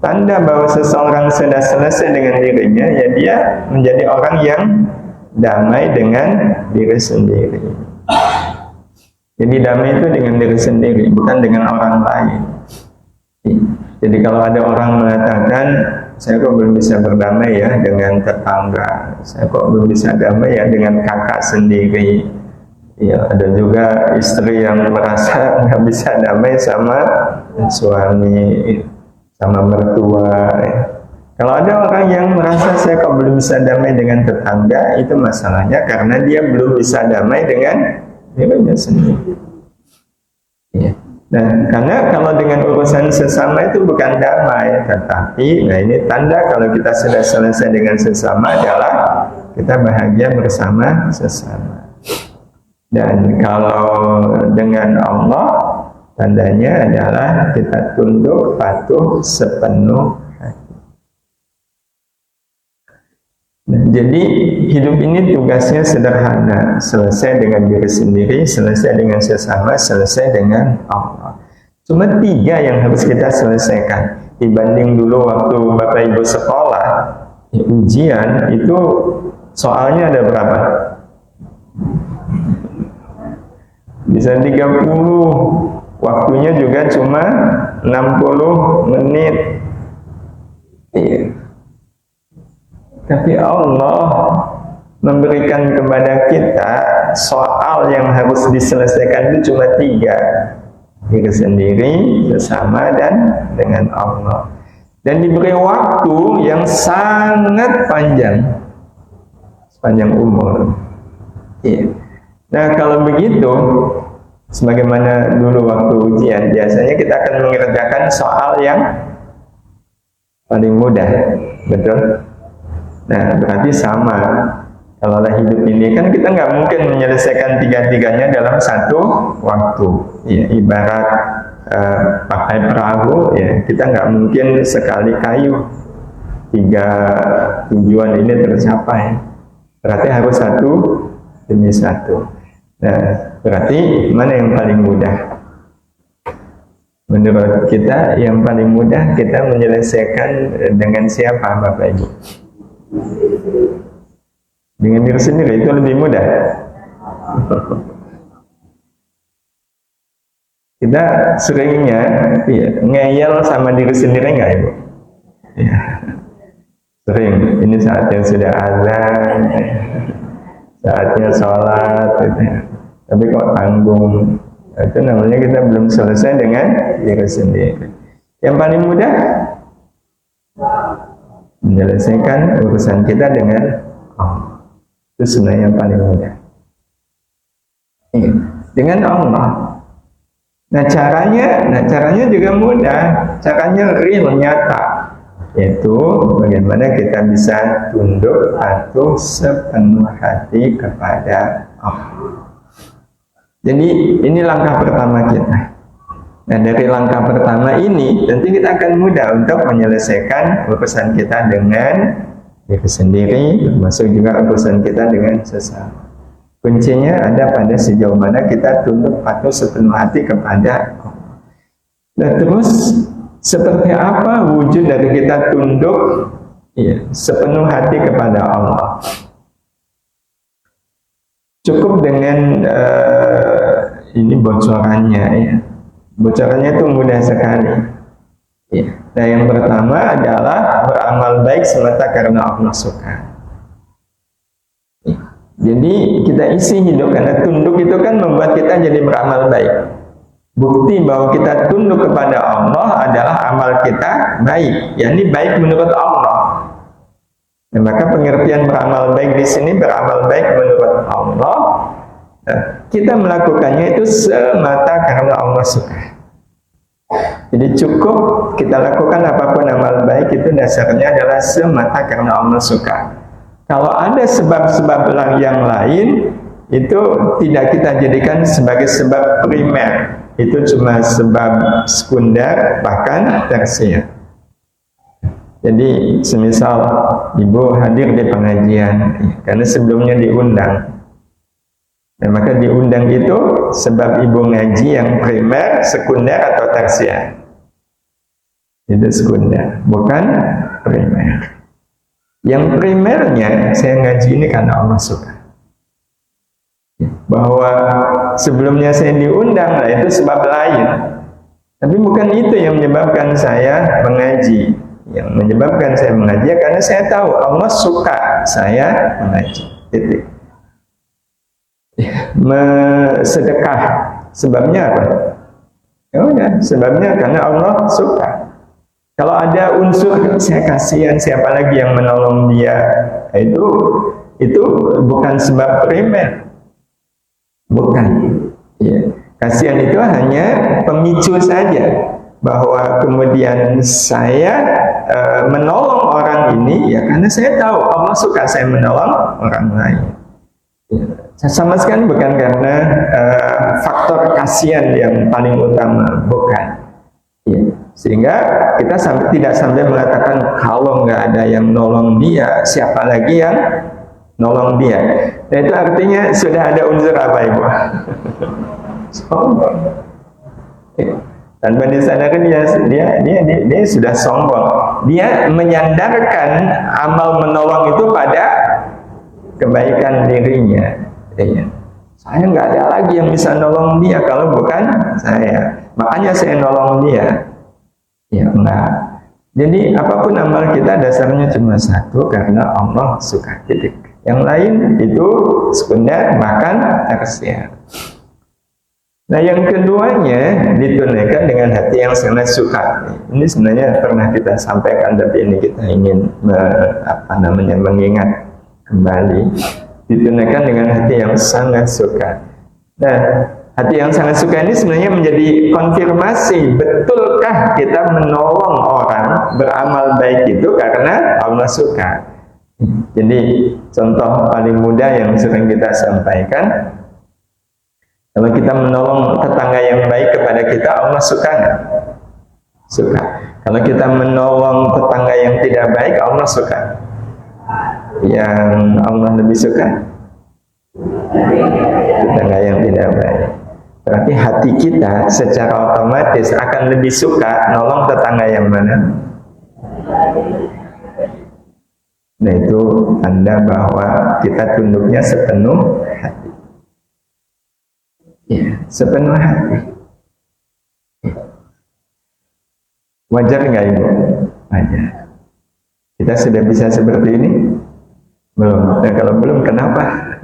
Tanda bahwa seseorang sudah selesai dengan dirinya, ya dia menjadi orang yang damai dengan diri sendiri. Jadi damai itu dengan diri sendiri, bukan dengan orang lain. Jadi kalau ada orang mengatakan, saya kok belum bisa berdamai ya dengan tetangga, saya kok belum bisa damai ya dengan kakak sendiri. Ya, ada juga istri yang merasa nggak bisa damai sama suami, sama mertua. Ya. Kalau ada orang yang merasa saya kok belum bisa damai dengan tetangga, itu masalahnya karena dia belum bisa damai dengan dirinya sendiri. Ya. Nah, karena kalau dengan urusan sesama itu bukan damai, tetapi, nah ini tanda kalau kita sudah selesai dengan sesama adalah kita bahagia bersama sesama. Dan kalau dengan Allah, tandanya adalah kita tunduk patuh sepenuh hati. Nah, jadi hidup ini tugasnya sederhana, selesai dengan diri sendiri, selesai dengan sesama, selesai dengan Allah. Cuma tiga yang harus kita selesaikan. Dibanding dulu waktu Bapak Ibu sekolah, ya, ujian itu soalnya ada berapa? Bisa 30, waktunya juga cuma 60 menit. Iya. Tapi Allah memberikan kepada kita soal yang harus diselesaikan itu cuma tiga. Diri sendiri, bersama, dan dengan Allah. Dan diberi waktu yang sangat panjang, sepanjang umur. Iya. Nah, kalau begitu, sebagaimana dulu waktu ujian, biasanya kita akan mengerjakan soal yang paling mudah, betul? Nah, berarti sama. Kalau hidup ini kan kita nggak mungkin menyelesaikan tiga-tiganya dalam satu waktu. Ya, ibarat pakai perahu, ya kita nggak mungkin sekali kayu tiga tujuan ini tercapai. Berarti harus satu demi satu. Nah, berarti mana yang paling mudah? Menurut kita yang paling mudah kita menyelesaikan dengan siapa, Bapak Ibu? Dengan diri sendiri itu lebih mudah. Kita seringnya ya, ngeyel sama diri sendiri nggak Ibu? Ya. Sering. Ini saatnya sudah azan, saatnya sholat, gitu. Tapi kok tanggung? Itu namanya kita belum selesai dengan diri sendiri. Yang paling mudah menyelesaikan urusan kita dengan Allah. Itu sebenarnya yang paling mudah. Dengan Allah. Nah caranya juga mudah. Caranya real, nyata. Yaitu bagaimana kita bisa tunduk patuh sepenuh hati kepada Allah. Jadi ini langkah pertama kita. Nah dari langkah pertama ini tentu kita akan mudah untuk menyelesaikan urusan kita dengan diri sendiri, termasuk juga urusan kita dengan sesama. Kuncinya ada pada sejauh mana kita tunduk patuh sepenuh hati kepada Allah. Nah terus seperti apa wujud dari kita tunduk sepenuh hati kepada Allah? Cukup dengan ini bocorannya ya. Bocorannya itu mudah sekali. Ya. Nah yang pertama adalah beramal baik semata karena Allah suka. Ya. Jadi kita isi hidup karena tunduk itu kan membuat kita jadi beramal baik. Bukti bahwa kita tunduk kepada Allah adalah amal kita baik, yakni baik menurut Allah. Nah, maka pengertian beramal baik di sini beramal baik menurut Allah. Nah, kita melakukannya itu semata karena Allah suka. Jadi cukup kita lakukan apapun amal baik itu dasarnya adalah semata karena Allah suka. Kalau ada sebab-sebab yang lain itu tidak kita jadikan sebagai sebab primer. Itu cuma sebab sekunder bahkan tersier. Jadi semisal ibu hadir di pengajian karena sebelumnya diundang, dan maka diundang itu sebab ibu ngaji yang primer, sekunder atau tersier. Itu sekunder, bukan primer. Yang primernya saya ngaji ini karena Allah suka. Bahwa sebelumnya saya diundang, lah itu sebab lain. Tapi bukan itu yang menyebabkan saya mengaji. Yang menyebabkan saya mengaji karena saya tahu Allah suka saya mengaji. Titik. Sedekah sebabnya apa? Ya udah, sebabnya karena Allah suka. Kalau ada unsur saya kasihan, siapa lagi yang menolong dia, itu bukan sebab primer. Bukan. Ya. Kasihan itu hanya pemicu saja bahwa kemudian saya menolong orang ini ya karena saya tahu Allah suka saya menolong orang lain. Ya. Sama sekali bukan karena faktor kasihan yang paling utama, bukan. Ya. Sehingga kita tidak sampai mengatakan kalau nggak ada yang nolong dia, siapa lagi yang nolong dia. Nah, itu artinya sudah ada unsur apa ibu? Sombong. Ya. Tanpa disadari dia sudah sombong. Dia menyandarkan amal menolong itu pada kebaikan dirinya. Ya. Saya nggak ada lagi yang bisa nolong dia kalau bukan saya. Makanya saya nolong dia. Ya enggak. Jadi apapun amal kita dasarnya cuma satu karena Allah suka. Titik. Yang lain itu sekunder bahkan tersier. Nah yang keduanya ditunaikan dengan hati yang sangat suka. Ini sebenarnya pernah kita sampaikan tapi ini kita ingin mengingat kembali. Ditunaikan dengan hati yang sangat suka. Nah hati yang sangat suka ini sebenarnya menjadi konfirmasi betulkah kita menolong orang beramal baik itu karena Allah suka. Jadi contoh paling mudah yang sering kita sampaikan, kalau kita menolong tetangga yang baik kepada kita, Allah suka nggak? Suka. Kalau kita menolong tetangga yang tidak baik, Allah suka. Yang Allah lebih suka tetangga yang tidak baik. Berarti hati kita secara otomatis akan lebih suka nolong tetangga yang mana? Nah itu tanda bahwa kita tunduknya sepenuh hati. Ya, sepenuh hati. Wajar nggak ibu? Wajar. Kita sudah bisa seperti ini? Belum. Nah kalau belum, kenapa?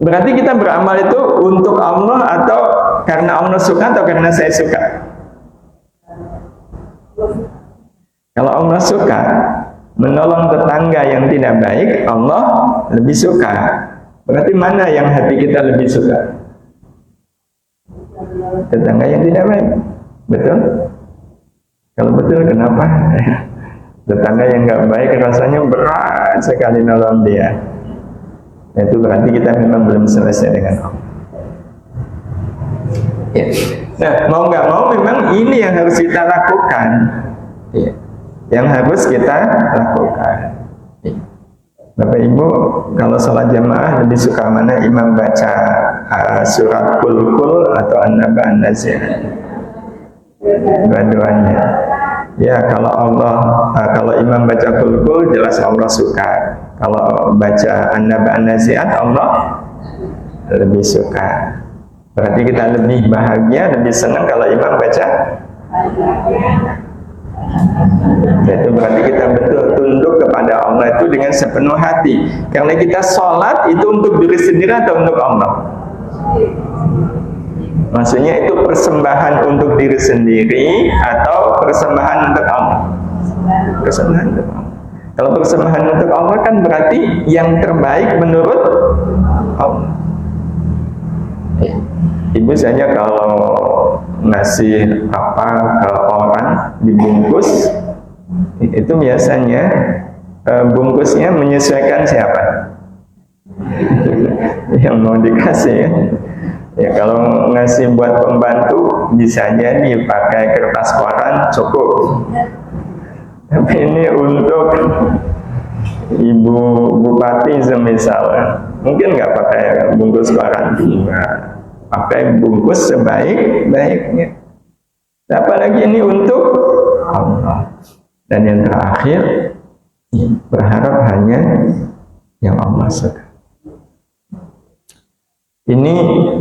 Berarti kita beramal itu untuk Allah atau karena Allah suka atau karena saya suka? Kalau Allah suka menolong tetangga yang tidak baik, Allah lebih suka. Berarti mana yang hati kita lebih suka? Tetangga yang tidak baik. Betul? Kalau betul, kenapa? Tetangga yang nggak baik rasanya berat sekali nolong dia. Itu berarti kita memang belum selesai dengan Allah. Ya. Nah, mau nggak mau memang ini yang harus kita lakukan. Ya. Yang harus kita lakukan. Ya. Bapak Ibu, kalau sholat jamaah lebih suka mana? Imam baca surat Qul atau An-Naba An-Nazi'at? Dua-duanya. Ya, kalau imam baca Qul jelas Allah suka. Kalau baca An-Naba An-Nazi'at, Allah lebih suka. Berarti kita lebih bahagia, lebih senang kalau imam baca. Itu berarti kita betul tunduk kepada Allah itu dengan sepenuh hati. Karena kita sholat itu untuk diri sendiri atau untuk Allah? Maksudnya itu persembahan untuk diri sendiri atau persembahan untuk Allah? Persembahan untuk Allah. Kalau persembahan untuk Allah kan berarti yang terbaik menurut Allah. Ibu saja kalau ngasih apa ke orang dibungkus, itu biasanya bungkusnya menyesuaikan siapa? Yang mau dikasih ya. Ya kalau ngasih buat pembantu bisa jadi pakai kertas koran cukup. Tapi ini untuk ibu bupati semisal, mungkin nggak pakai bungkus koran, pakai bungkus sebaik-baiknya. Apalagi ini untuk Allah. Dan yang terakhir, berharap hanya yang Allah suka. Ini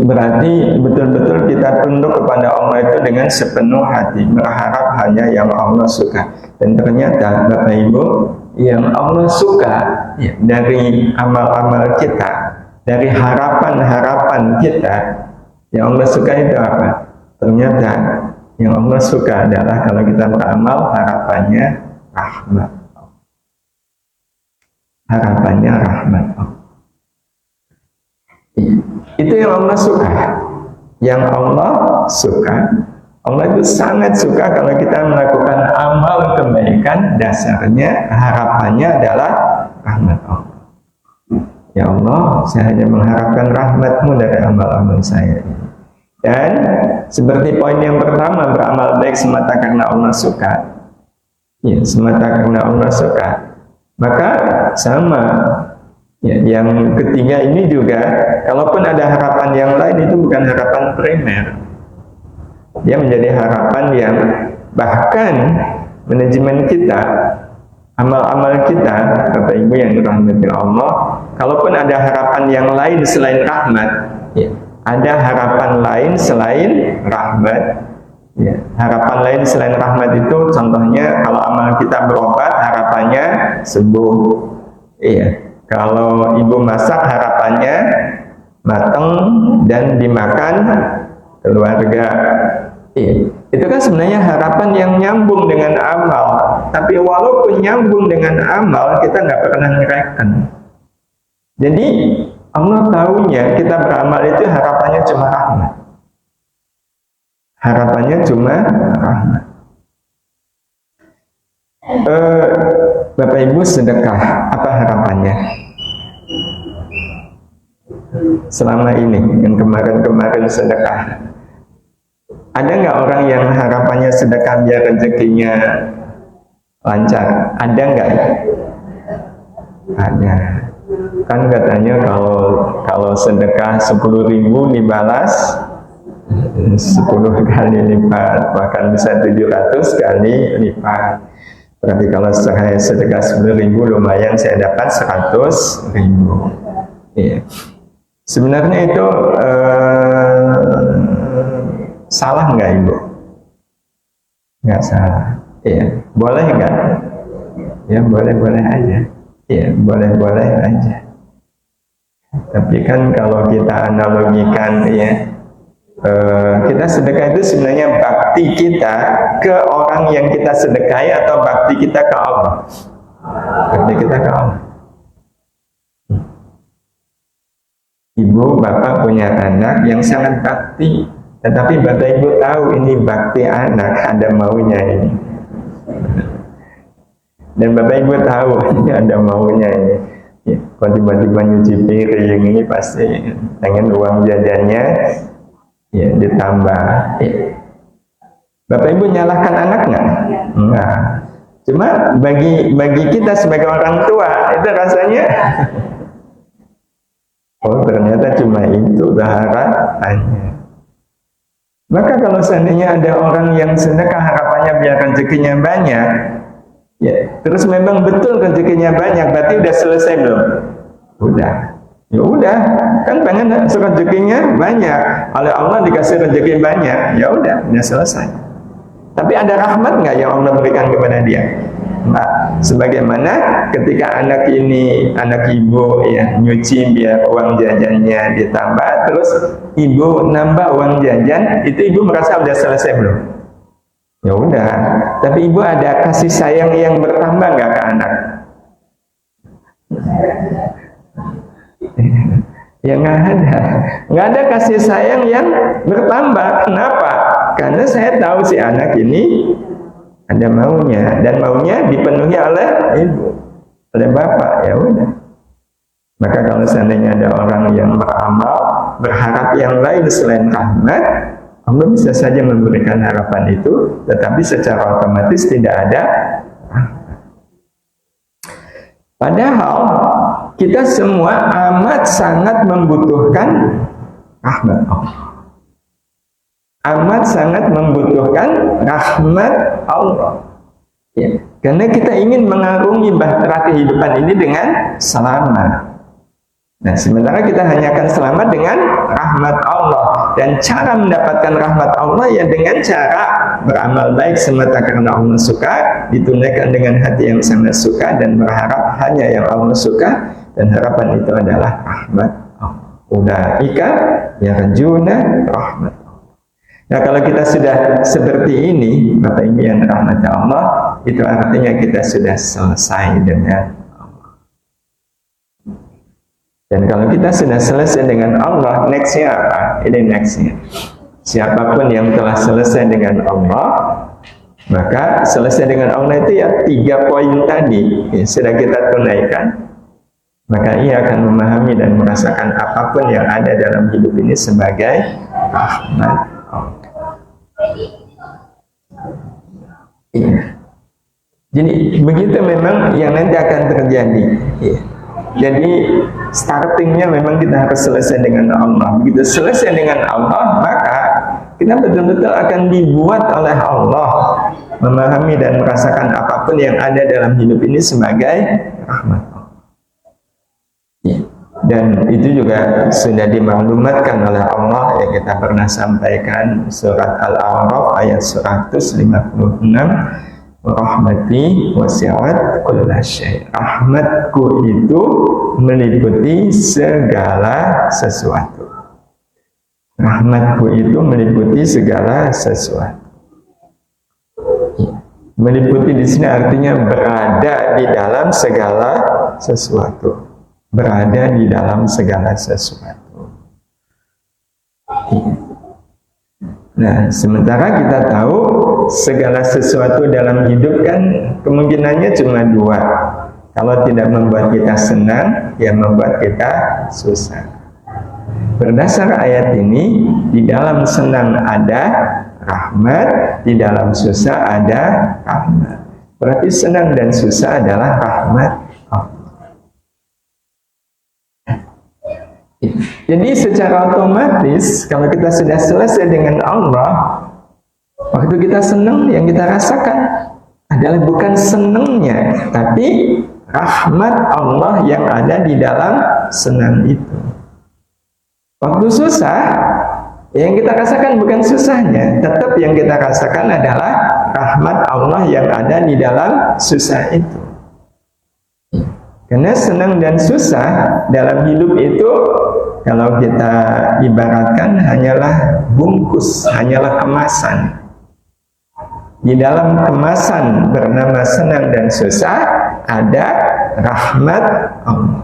berarti betul-betul kita tunduk kepada Allah itu dengan sepenuh hati, berharap hanya yang Allah suka. Dan ternyata Bapak Ibu, yang Allah suka ya, dari amal-amal kita, dari harapan-harapan kita, yang Allah suka itu apa? Ternyata yang Allah suka adalah kalau kita beramal harapannya rahmat. Harapannya rahmat Allah. Itu yang Allah suka. Yang Allah suka, Allah itu sangat suka kalau kita melakukan amal kebaikan, dasarnya harapannya adalah rahmat Allah. Ya Allah, saya hanya mengharapkan rahmat-Mu dari amal-amal saya ini. Dan seperti poin yang pertama, beramal baik semata karena Allah suka. Ya, semata karena Allah suka. Maka sama. Ya, yang ketiga ini juga, kalaupun ada harapan yang lain, itu bukan harapan primer. Dia menjadi harapan yang bahkan manajemen kita, amal-amal kita, Bapak Ibu yang dirahmati Allah, kalaupun ada harapan yang lain selain rahmat, ya, ada harapan lain selain rahmat. Ya, harapan lain selain rahmat itu contohnya kalau amal kita berobat, harapannya sembuh. Iya. Kalau ibu masak harapannya matang dan dimakan keluarga. Itu kan sebenarnya harapan yang nyambung dengan amal. Tapi walaupun nyambung dengan amal, kita nggak pernah ngereken. Jadi Allah tahunya kita beramal itu harapannya cuma rahmat. Harapannya cuma rahmat. Bapak Ibu sedekah, apa harapannya? Selama ini, yang kemarin-kemarin sedekah, ada nggak orang yang harapannya sedekah biar rezekinya lancar? Ada nggak? Ada. Kan katanya kalau sedekah 10.000 dibalas 10 kali lipat, bahkan bisa 700 kali lipat. Berarti kalau saya sedekah 10.000 lumayan saya dapat 100.000. Iya. Sebenarnya itu salah nggak Ibu? Nggak salah. Iya. Boleh nggak? Ya boleh-boleh aja. Iya, boleh-boleh aja. Tapi kan kalau kita analogikan ya, kita sedekah itu sebenarnya bakti kita ke orang yang kita sedekahi atau bakti kita ke Allah. Bakti kita ke Allah. Ibu, bapak punya anak yang sangat bakti, tetapi bapak ibu tahu ini bakti anak, ada maunya ini. Dan bapak ibu tahu ini ada maunya ini. Ya, kalau tiba-tiba nyuci piring ini pasti pengen uang jajannya ya ditambah. Ya. Bapak ibu nyalahkan anak nggak? Enggak. Cuma bagi kita sebagai orang tua itu rasanya oh ternyata cuma itu harapannya. Maka kalau seandainya ada orang yang sedekah harapannya biar rezekinya banyak, ya terus memang betul rezekinya banyak, berarti udah selesai belum? Udah. Ya udah, kan pengen rezekinya banyak, oleh Allah dikasih rezeki banyak, ya udah selesai. Tapi ada rahmat nggak yang Allah berikan kepada dia? Nah, sebagaimana ketika anak ibu ya nyuci biar uang jajannya ditambah, terus ibu nambah uang jajan, itu ibu merasa udah selesai belum? Ya udah. Tapi ibu ada kasih sayang yang bertambah nggak ke anak? Ya nggak ada kasih sayang yang bertambah. Kenapa? Karena saya tahu si anak ini ada maunya, dan maunya dipenuhi oleh ibu, oleh bapak, ya udah. Maka kalau seandainya ada orang yang beramal berharap yang lain selain rahmat, Allah bisa saja memberikan harapan itu, tetapi secara otomatis tidak ada. Padahal kita semua amat sangat membutuhkan rahmat Allah. Amat sangat membutuhkan rahmat Allah. Ya, karena kita ingin mengarungi bahtera kehidupan ini dengan selamat. Nah, sementara kita hanya akan selamat dengan rahmat Allah. Dan cara mendapatkan rahmat Allah ya dengan cara beramal baik semata karena Allah suka, ditunaikan dengan hati yang sangat suka dan berharap hanya yang Allah suka, dan harapan itu adalah rahmat Allah. Ulaika yarjuna rahmat. Nah, kalau kita sudah seperti ini, Bapak Ibu yang rahmat Allah, itu artinya kita sudah selesai dengan Allah. Dan kalau kita sudah selesai dengan Allah, nextnya apa? Ini nextnya. Siapapun yang telah selesai dengan Allah, maka selesai dengan Allah itu ya 3 poin tadi ya, sudah kita tunaikan. Maka ia akan memahami dan merasakan apapun yang ada dalam hidup ini sebagai rahmat Allah. Iya. Jadi begitu memang yang nanti akan terjadi. Iya. Jadi startingnya memang kita harus selesai dengan Allah. Begitu selesai dengan Allah, maka kita betul-betul akan dibuat oleh Allah memahami dan merasakan apapun yang ada dalam hidup ini sebagai rahmat Allah. Iya. Dan itu juga sudah dimaklumatkan oleh Allah yang kita pernah sampaikan surat Al-A'raf ayat 156, rahmati wasi'at kulla syai'. Rahmatku itu meliputi segala sesuatu. Rahmatku itu meliputi segala sesuatu. Meliputi di sini artinya berada di dalam segala sesuatu. Berada di dalam segala sesuatu. Nah, sementara kita tahu segala sesuatu dalam hidup kan kemungkinannya cuma 2. Kalau tidak membuat kita senang, ya membuat kita susah. Berdasar ayat ini, di dalam senang ada rahmat, di dalam susah ada rahmat. Berarti senang dan susah adalah rahmat Allah. Jadi secara otomatis kalau kita sudah selesai dengan Allah, waktu kita senang yang kita rasakan adalah bukan senangnya, tapi rahmat Allah yang ada di dalam senang itu. Waktu susah, yang kita rasakan bukan susahnya, tetap yang kita rasakan adalah rahmat Allah yang ada di dalam susah itu. Karena senang dan susah dalam hidup itu, kalau kita ibaratkan, hanyalah bungkus, hanyalah kemasan. Di dalam kemasan bernama senang dan susah ada rahmat Allah.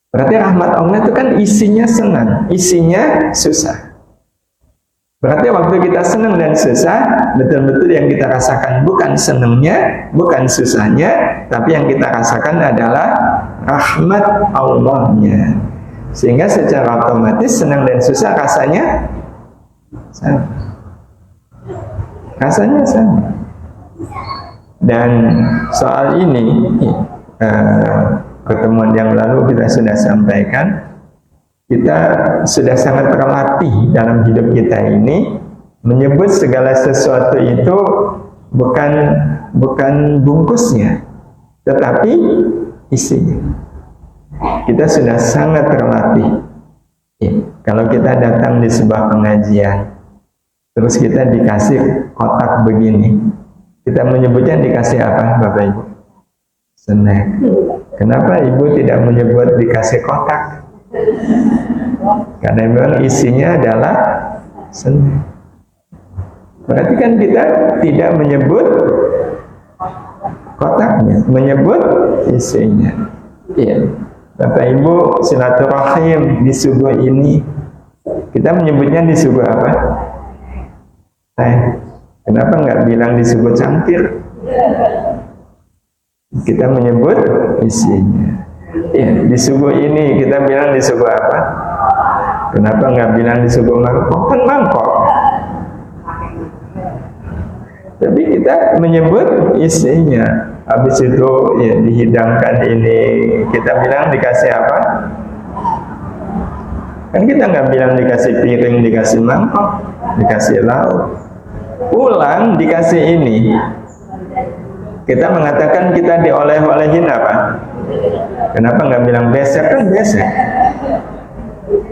Berarti rahmat Allah itu kan isinya senang, isinya susah. Berarti waktu kita senang dan susah, betul-betul yang kita rasakan bukan senangnya, bukan susahnya, tapi yang kita rasakan adalah rahmat Allahnya. Sehingga secara otomatis senang dan susah rasanya sama. Rasanya sama. Dan soal ini, pertemuan yang lalu kita sudah sampaikan, kita sudah sangat terlatih dalam hidup kita ini menyebut segala sesuatu itu bukan bungkusnya, tetapi isinya. Kita sudah sangat terlatih. Kalau kita datang di sebuah pengajian, terus kita dikasih kotak begini, kita menyebutnya dikasih apa, Bapak Ibu? Snack. Kenapa Ibu tidak menyebut dikasih kotak? Karena memang isinya adalah senang. Berarti kan kita tidak menyebut kotaknya, menyebut isinya. Iya. Bapak Ibu silaturahim di subuh ini, kita menyebutnya di subuh apa? Kenapa nggak bilang di subuh cangkir? Kita menyebut isinya. Ya, di subuh ini kita bilang di subuh apa? Kenapa nggak bilang di subuh mangkok? Kan mangkok. Tapi kita menyebut isinya. Habis itu ya dihidangkan ini, kita bilang dikasih apa? Kan kita nggak bilang dikasih piring, dikasih mangkok, dikasih lauk. Pulang dikasih ini. Kita mengatakan kita dioleh-olehin apa? Kenapa nggak bilang besek? Kan besek.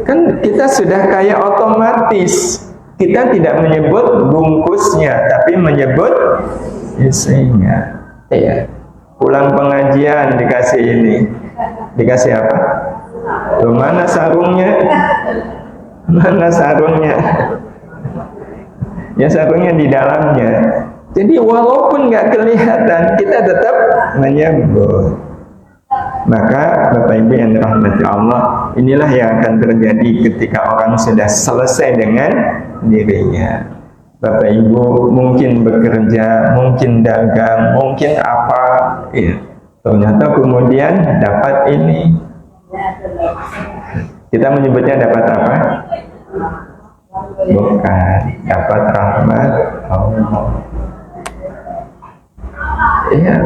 Kan kita sudah kayak otomatis. Kita tidak menyebut bungkusnya, tapi menyebut isinya. Iya. Pulang pengajian dikasih ini. Dikasih apa? Tuh, mana sarungnya? Mana sarungnya? Ya, sarungnya di dalamnya. Jadi walaupun nggak kelihatan, kita tetap menyebut. Maka Bapak Ibu yang dirahmati Allah, inilah yang akan terjadi ketika orang sudah selesai dengan dirinya. Bapak Ibu mungkin bekerja, mungkin dagang, mungkin apa, ya. Ternyata kemudian dapat ini. Kita menyebutnya dapat apa? Bukan, dapat rahmat Allah. Iya,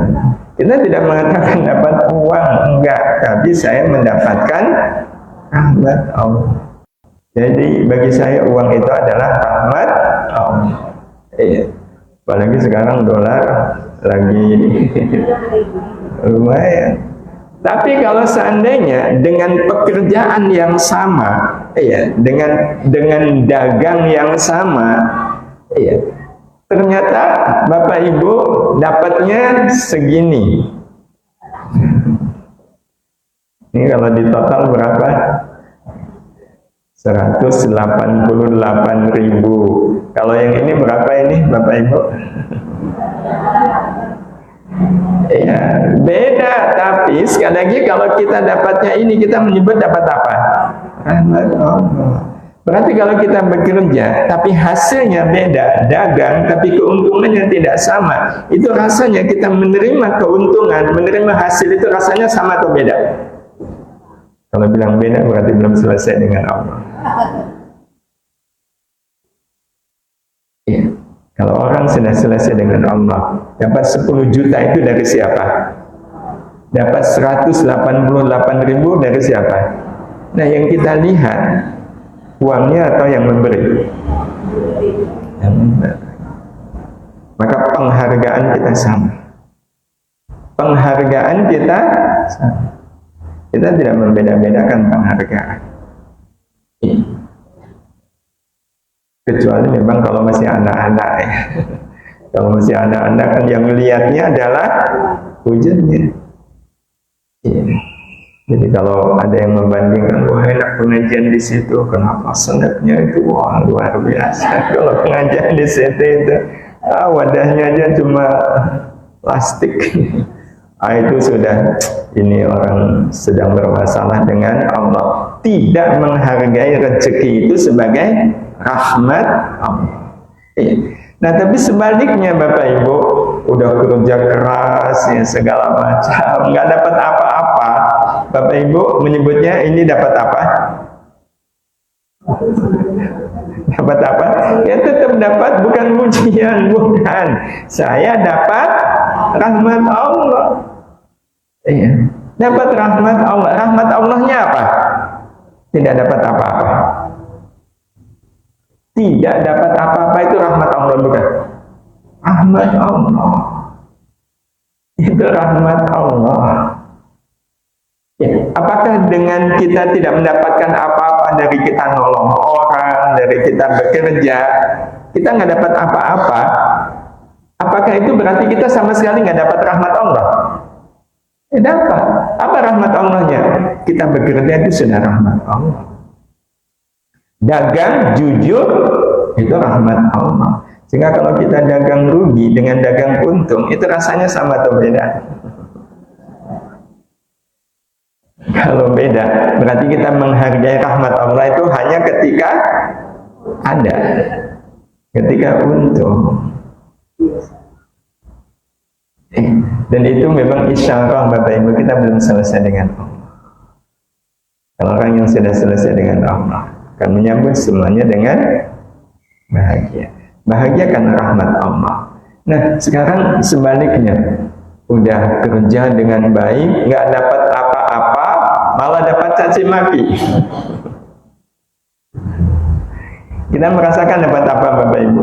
kita tidak mengatakan dapat uang, enggak, tapi saya mendapatkan rahmat Allah. Jadi bagi saya uang itu adalah rahmat Allah. Iya. Apalagi sekarang dolar lagi lumayan. Tapi kalau seandainya dengan pekerjaan yang sama, iya, dengan dagang yang sama, iya, ternyata Bapak Ibu dapatnya segini. Ini kalau di total berapa? 188.000. Kalau yang ini berapa ini Bapak Ibu? Ya, beda. Tapi sekali lagi kalau kita dapatnya ini, kita menyebut dapat apa? Rahmat Allah. Berarti kalau kita bekerja, tapi hasilnya beda, dagang, tapi keuntungannya tidak sama, itu rasanya kita menerima keuntungan, menerima hasil itu rasanya sama atau beda? Kalau bilang beda berarti belum selesai dengan Allah. Iya. Kalau orang sudah selesai dengan Allah, dapat 10 juta itu dari siapa? Dapat 188.000 dari siapa? Nah, yang kita lihat uangnya atau yang memberi? Yang memberi. Maka penghargaan kita sama. Penghargaan kita sama. Kita tidak membeda-bedakan penghargaan. Kecuali memang kalau masih anak-anak ya. Kalau masih anak-anak kan yang melihatnya adalah wujudnya. Iya. Jadi kalau ada yang membandingkan, wah enak pengajian di situ, kenapa senetnya itu wah luar biasa. Kalau pengajian di situ itu wadahnya aja cuma plastik. Itu sudah, ini orang sedang bermasalah dengan Allah, tidak menghargai rezeki itu sebagai rahmat Allah. Nah tapi sebaliknya Bapak Ibu, udah kerja keras ya segala macam, nggak dapat apa-apa, Bapak Ibu menyebutnya ini dapat apa? Dapat apa? Ya tetap dapat, bukan pujian, bukan. Saya dapat rahmat Allah. Iya, dapat rahmat Allah. Rahmat Allahnya apa? Tidak dapat apa-apa. Tidak dapat apa-apa itu rahmat Allah, bukan? Rahmat Allah. Itu rahmat Allah. Ya, apakah dengan kita tidak mendapatkan apa-apa dari kita nolong orang, dari kita bekerja, kita nggak dapat apa-apa? Apakah itu berarti kita sama sekali nggak dapat rahmat Allah? Ya dapat. Apa rahmat Allahnya? Kita bekerja itu sudah rahmat Allah. Dagang jujur itu rahmat Allah. Sehingga kalau kita dagang rugi dengan dagang untung, itu rasanya sama atau beda? Kalau beda, berarti kita menghargai rahmat Allah itu hanya ketika ada, ketika untung. Dan itu memang isyarah Bapak Ibu, kita belum selesai dengan Allah. Kalau orang yang sudah selesai dengan Allah akan menyambut semuanya dengan bahagia. Bahagia karena rahmat Allah. Nah sekarang sebaliknya, udah kerja dengan baik, nggak dapat apa-apa, malah dapat caci maki. Kita merasakan dapat apa Bapak Ibu?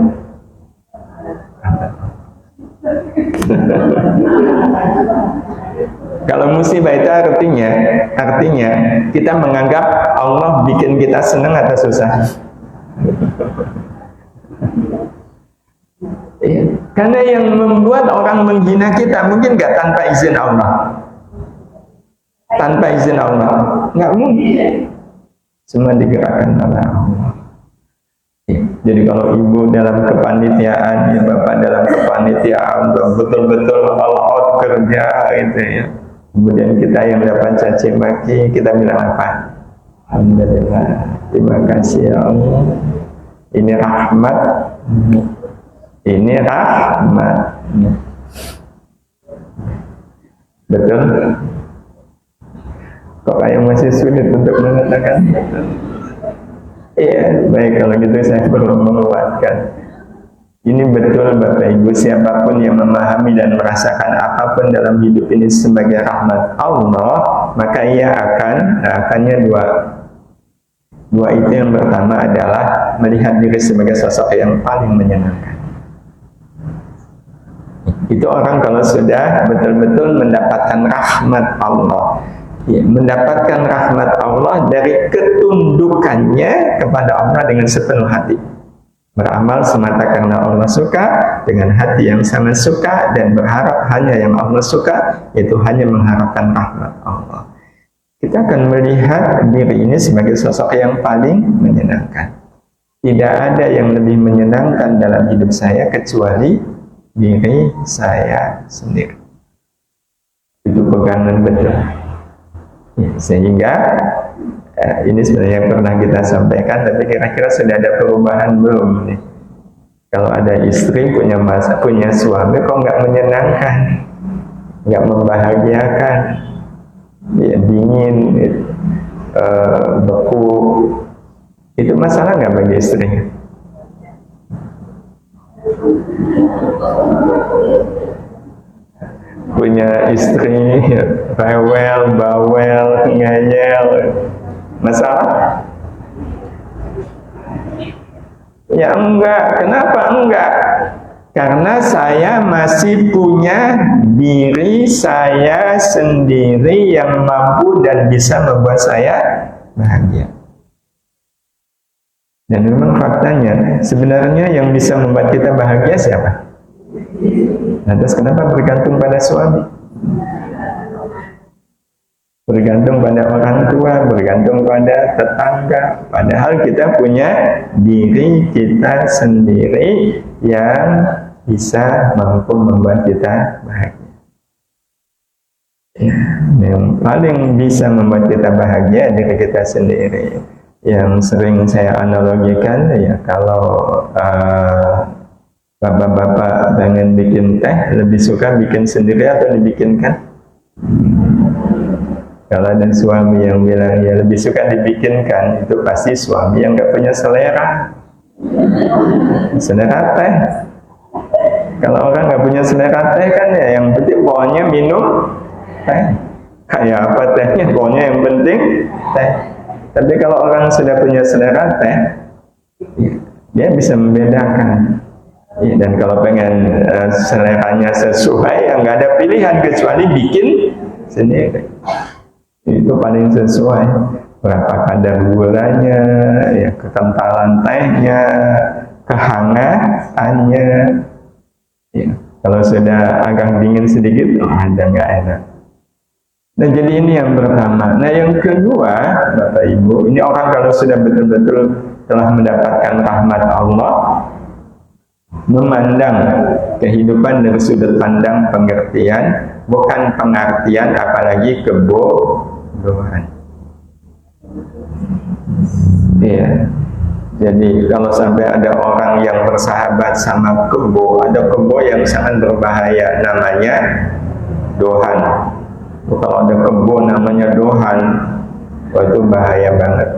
Kalau musibah itu artinya kita menganggap Allah bikin kita senang atau susah. Ya, karena yang membuat orang menghina kita mungkin nggak tanpa izin Allah. Tanpa izin Allah nggak mungkin. Semua digerakkan oleh Allah. Jadi kalau ibu dalam kepanitiaan, ya bapak dalam kepanitiaan, betul-betul all out kerja gitu ya. Kemudian kita yang dapat caci maki, kita bilang apa? Alhamdulillah, terima kasih ya Allah. Ini rahmat, ini rahmat. Betul? Kok kayak masih sulit untuk mengatakan betul? Iya, baik kalau gitu saya perlu menguatkan. Ini betul Bapak Ibu, siapapun yang memahami dan merasakan apapun dalam hidup ini sebagai rahmat Allah, maka ia akannya dua itu. Yang pertama adalah melihat diri sebagai sosok yang paling menyenangkan. Itu orang kalau sudah betul-betul mendapatkan rahmat Allah, ya, mendapatkan rahmat Allah dari ketundukannya kepada Allah dengan sepenuh hati, beramal semata karena Allah suka, dengan hati yang sama suka, dan berharap hanya yang Allah suka, yaitu hanya mengharapkan rahmat Allah. Kita akan melihat diri ini sebagai sosok yang paling menyenangkan. Tidak ada yang lebih menyenangkan dalam hidup saya kecuali diri saya sendiri. Itu pegangan betul. Ya, sehingga ini sebenarnya yang pernah kita sampaikan, tapi kira-kira sudah ada perubahan belum nih? Kalau ada istri punya suami kok nggak menyenangkan, nggak membahagiakan, ya, dingin, beku, itu masalah nggak bagi istri? Punya istri rewel, bawel, ngeyel, masalah? Ya enggak. Kenapa enggak? Karena saya masih punya diri saya sendiri yang mampu dan bisa membuat saya bahagia. Dan memang faktanya sebenarnya yang bisa membuat kita bahagia siapa? Lantas kenapa bergantung pada suami? bergantung pada orang tua, bergantung pada tetangga. Padahal kita punya diri kita sendiri yang bisa mampu membuat kita bahagia. Ya, yang paling bisa membuat kita bahagia diri kita sendiri. Yang sering saya analogikan, ya kalau bapak-bapak pengen bikin teh, lebih suka bikin sendiri atau dibikinkan? Kalau ada suami yang bilang ya lebih suka dibikinkan, itu pasti suami yang nggak punya selera teh. Kalau orang nggak punya selera teh kan ya yang penting pokoknya minum teh. Kayak apa tehnya, pokoknya yang penting teh. Tapi kalau orang sudah punya selera teh, dia bisa membedakan. Ya, dan kalau pengen seleranya sesuai, ya nggak ada pilihan kecuali bikin sendiri. Itu paling sesuai, berapa kadar gulanya, ya kekentalan tehnya, kehangatannya. Ya, kalau sudah agak dingin sedikit, ada nggak enak. Nah, jadi ini yang pertama. Nah, yang kedua, Bapak Ibu, ini orang kalau sudah betul-betul telah mendapatkan rahmat Allah, memandang kehidupan dari sudut pandang pengertian, bukan pengertian, apalagi kebodohan. Iya. Jadi kalau sampai ada orang yang bersahabat sama kebo, ada kebo yang sangat berbahaya, namanya dohan. Kalau ada kebo namanya dohan, itu bahaya banget.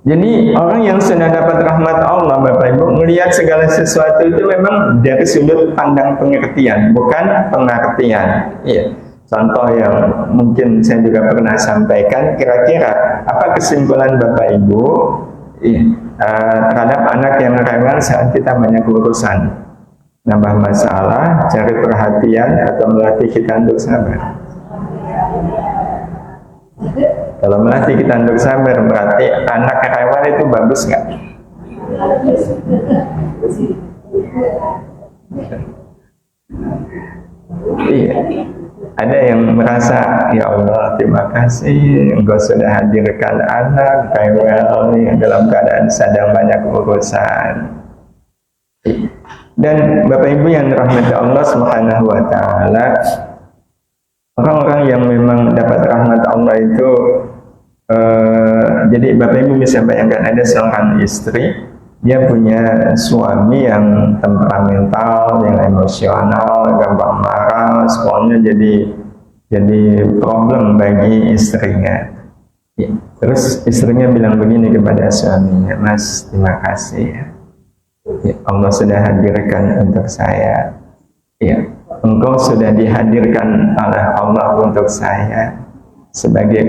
Jadi orang yang sudah dapat rahmat Allah, Bapak Ibu, melihat segala sesuatu itu memang dari sudut pandang pengertian, bukan pengertian. Iya. Contoh yang mungkin saya juga pernah sampaikan, kira-kira apa kesimpulan Bapak Ibu terhadap anak yang rewel saat kita banyak urusan, nambah masalah, cari perhatian, atau melatih kita untuk sabar? Kalau melatih kita untuk sabar, berarti anak rewel itu bagus nggak? Iya. Ada yang merasa, ya Allah, terima kasih Engkau sudah hadirkan anak rewel yang dalam keadaan sedang banyak urusan. Dan Bapak Ibu yang dirahmati Allah Subhanahu wa taala, orang-orang yang memang dapat rahmat Allah itu jadi Bapak Ibu bisa bayangkan ada seorang istri, dia punya suami yang temperamental, yang emosional, gampang marah, pokoknya jadi problem bagi istrinya. Ya. Terus istrinya bilang begini kepada suaminya, Mas, terima kasih ya. Ya, Allah sudah hadirkan untuk saya. Ya, Engkau sudah dihadirkan oleh Allah untuk saya sebagai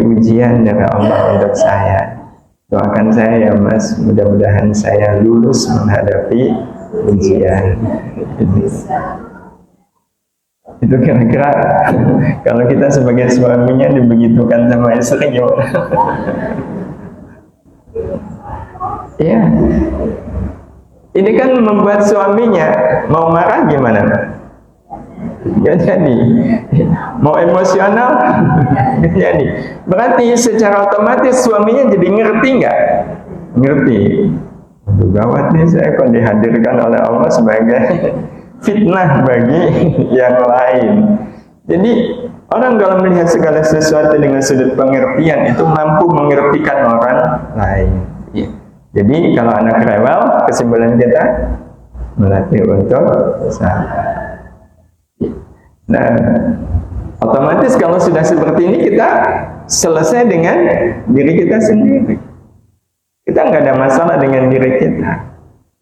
ujian dari Allah untuk saya. Doakan saya ya Mas, mudah-mudahan saya lulus menghadapi ujian. Itu kira-kira kalau kita sebagai suaminya dibegitukan sama istri gimana? Ya, ini kan membuat suaminya mau marah gimana? Gak jadi. Mau emosional? Gak jadi. Berarti secara otomatis suaminya jadi ngerti nggak? Ngerti. Aduh, gawat nih, saya kok dihadirkan oleh Allah sebagai fitnah bagi yang lain. Jadi orang kalau melihat segala sesuatu dengan sudut pengertian itu mampu mengertikan orang lain. Ya. Jadi kalau anak rewel, kesimpulan kita melatih untuk sabar. Nah, otomatis kalau sudah seperti ini kita selesai dengan diri kita sendiri. Kita nggak ada masalah dengan diri kita.